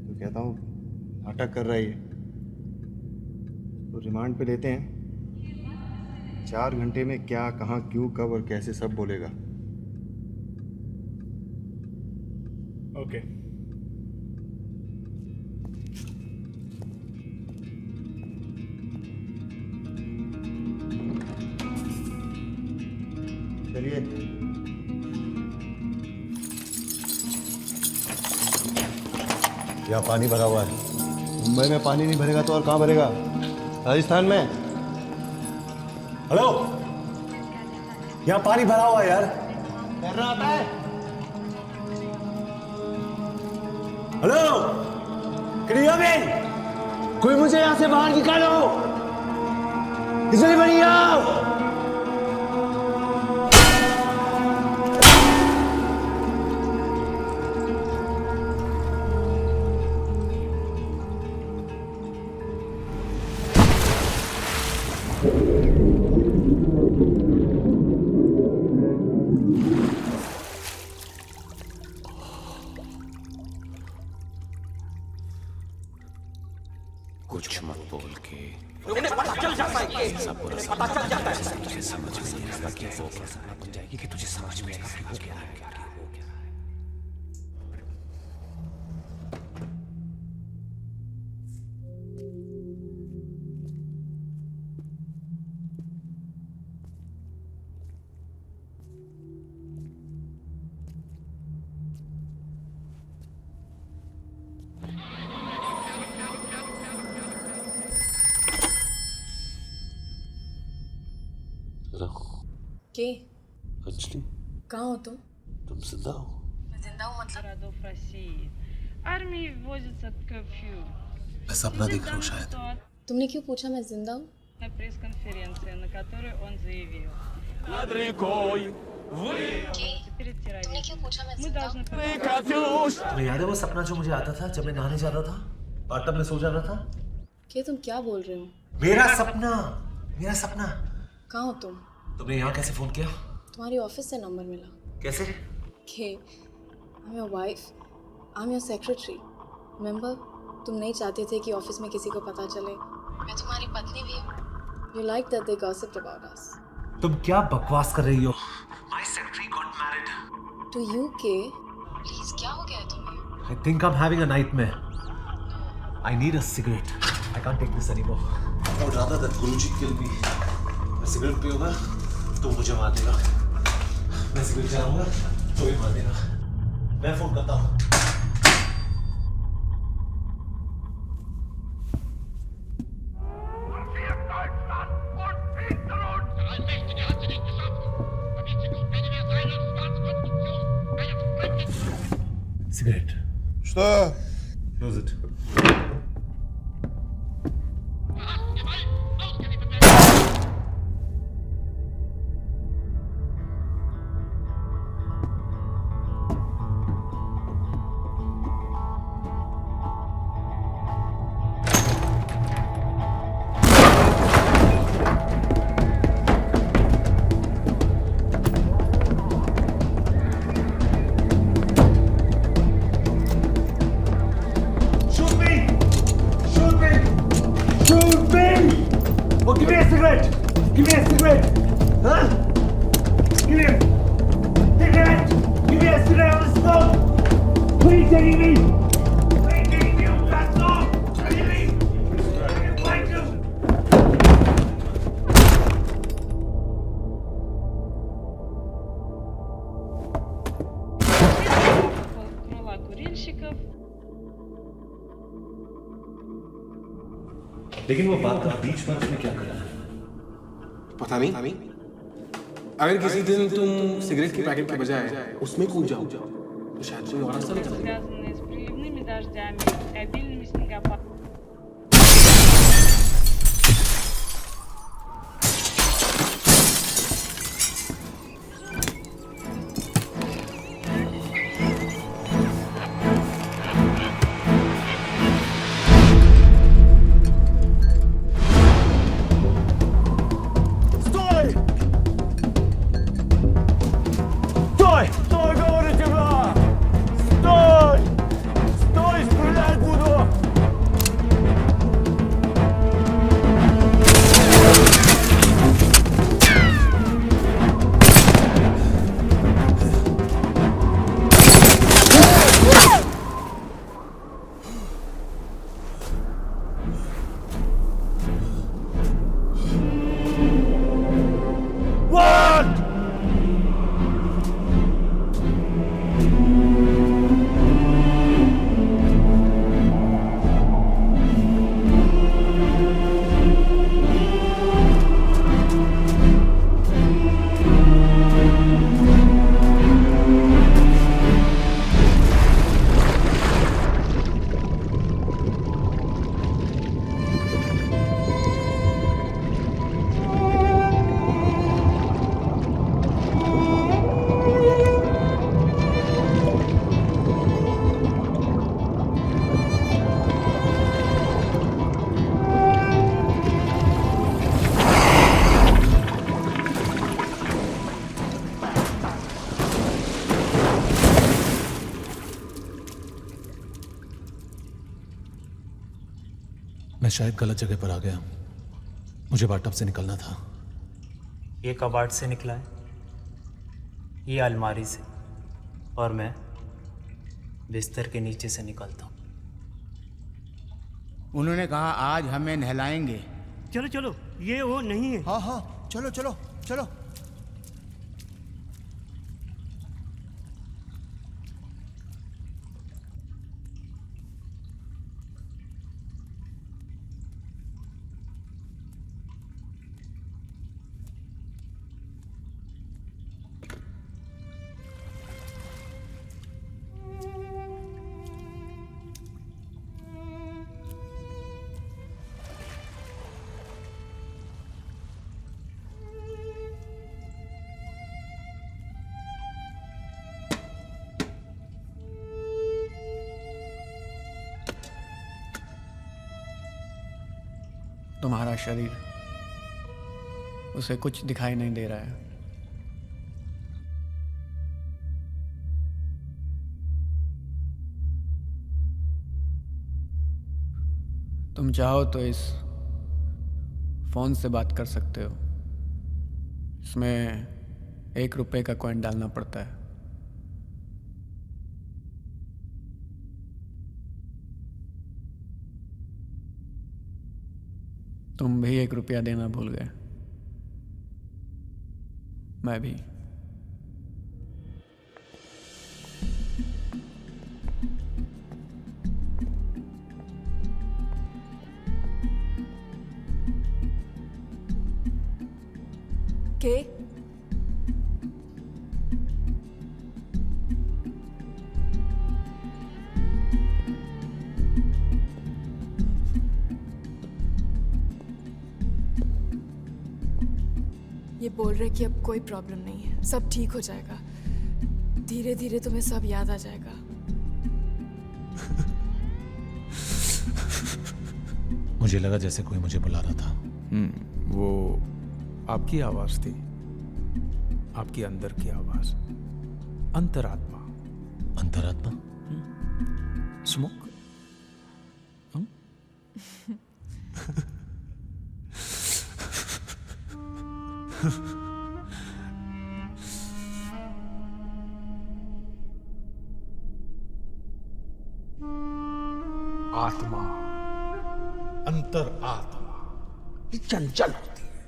तो कहता हूँ नाटक कर रहा है ये। तो रिमांड पे लेते हैं। 4 घंटे में क्या, कहाँ, क्यों, कब और कैसे सब बोलेगा। ओके। चलिए। यहाँ पानी भरा हुआ है। मुंबई में पानी नहीं भरेगा तो और कहाँ भरेगा? राजस्थान में। हेलो, यहाँ पानी भरा हुआ है यार। तैरना आता है? हेलो, कोई मुझे यहाँ से बाहर निकालो। इसलिए आओ। कुछ मत बोल के उन्हें पता चल जाता है कि सब बुरा पता चल जाता है तुझे समझ में नहीं आएगा कि वो कैसा बन जाएगी कि तुझे समझ में आएगा कि वो क्या है। के अंजलि, कहाँ हो तुम? तुम जिंदा हो? मैं जिंदा हूँ मतलब? Армии вводится curfew. मैं सपना देख रहा हूँ शायद। तुमने क्यों पूछा मैं जिंदा हूँ? На пресс-конференции, на которой он заявил. तुमने क्यों पूछा मैं Мы जिंदा должны... तुम्हें याद है वो सपना जो मुझे आता था जब मैं नहाने जाता था और तब मैं सो जाता था? के तुम क्या बोल रहे हो? मेरा सपना, मेरा सपना। कहाँ हो तुम? तुमने यहाँ कैसे फोन किया? तुम्हारी ऑफिस से नंबर मिला। कैसे? के I'm your wife, I'm your secretary. Remember? तुम नहीं चाहते थे कि ऑफिस में किसी को पता चले। मैं तुम्हारी पत्नी भी हूँ। You like that they gossiped about us. तुम क्या बकवास कर रही हो? My secretary got married. To you, के? Please, क्या हो गया है तुम्हें? I think I'm having a nightmare. I need a cigarette. I can't take this anymore. I would rather that Guruji kill me. मैं सिगरेट पीऊंगा तो मुझे मार देगा। मैं सिगरेट जलाऊंगा तो भी मार देगा। मैं फोन करता हूँ। Cigarette. Что? Close it. लेकिन वो बात का बीच में क्या करा है? पता नहीं। अगर किसी दिन तुम सिगरेट के पैकेट के बजाय उसमें कूद जाओ तो शायद कोई और रास्ता निकल जाए। Связанные с проливными дождями и обильными снегопадами. शायद गलत जगह पर आ गया। मुझे बाथटब से निकलना था। ये कबाड़ से निकला है, ये अलमारी से, और मैं बिस्तर के नीचे से निकलता हूँ। उन्होंने कहा आज हमें नहलाएंगे। चलो चलो, ये वो नहीं है। हाँ हाँ, चलो चलो चलो। तुम्हारा शरीर, उसे कुछ दिखाई नहीं दे रहा है। तुम चाहो तो इस फोन से बात कर सकते हो। इसमें 1 रुपए का कॉइन डालना पड़ता है। तुम भी 1 रुपया देना भूल गए, मैं भी। के ये बोल रहे कि अब कोई प्रॉब्लम नहीं है, सब ठीक हो जाएगा। धीरे धीरे तुम्हें सब याद आ जाएगा। मुझे लगा जैसे कोई मुझे बुला रहा था। वो आपकी आवाज थी, आपकी अंदर की आवाज, अंतरात्मा। अंतरात्मा? स्मोक? आत्मा, अंतर आत्मा, ये चंचल होती है,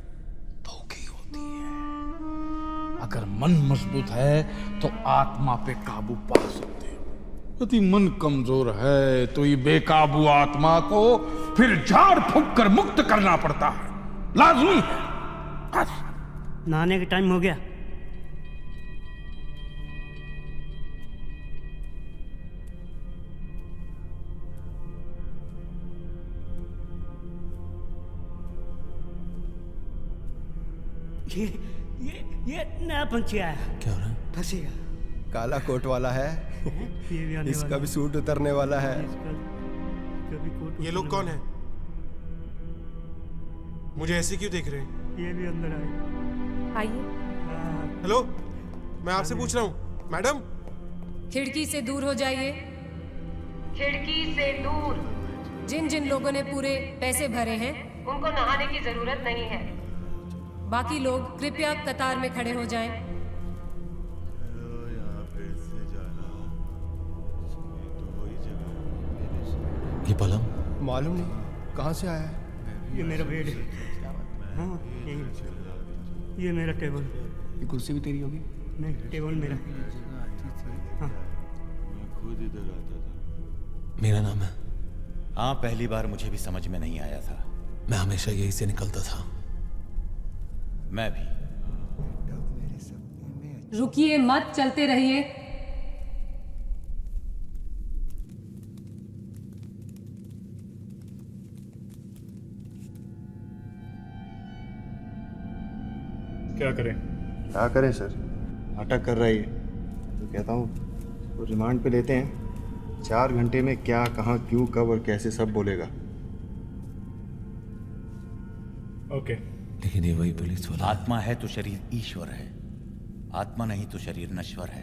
धोखी होती है। अगर मन मजबूत है तो आत्मा पे काबू पा सकते हो। यदि मन कमजोर है तो ये बेकाबू आत्मा को फिर झाड़ फूंक कर मुक्त करना पड़ता है, लाजमी है। नहाने का टाइम हो गया। ये नया पंछी आया। क्या हो रहा है? फंसेगा। काला कोट वाला है, ये भी आने इसका वाला भी सूट उतरने वाला है। ये लोग कौन है? मुझे ऐसे क्यों देख रहे हैं? ये भी अंदर आए। आइए। हेलो, मैं आपसे पूछ रहा हूँ, मैडम। खिड़की से दूर हो जाइए। खिड़की से दूर। जिन जिन लोगों ने पूरे पैसे भरे हैं उनको नहाने की जरूरत नहीं है। बाकी लोग कृपया कतार में खड़े हो जाएं। ये पलंग मालूम नहीं कहाँ से आया है। ये मेरा बेड है। हाँ, यही। ये मेरा टेबल। ये कुर्सी भी तेरी होगी? नहीं, टेबल मेरा। हाँ। खुद इधर आता था। मेरा नाम है। हाँ, पहली बार मुझे भी समझ में नहीं आया था। मैं हमेशा यही से निकलता था। मैं भी। रुकिए मत, चलते रहिए। क्या करें? क्या करें सर, नाटक कर रहा है ये। तो कहता हूँ तो रिमांड पे लेते हैं। 4 घंटे में क्या, कहाँ, क्यों, कब और कैसे सब बोलेगा। ओके। लेकिन ये वही पुलिस वाला। आत्मा है तो शरीर ईश्वर है, आत्मा नहीं तो शरीर नश्वर है।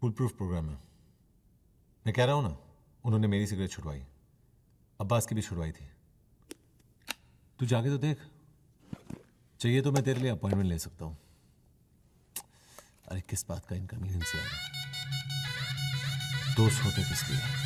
फुल प्रूफ प्रोग्राम है। मैं कह रहा हूं ना, उन्होंने मेरी सिगरेट छुड़वाई, अब्बास की भी छुड़वाई थी। तू जाके तो देख, चाहिए तो मैं तेरे लिए अपॉइंटमेंट ले सकता हूं। अरे किस बात का इनकन्वीनियंस है, दोस्त होते किस लिए।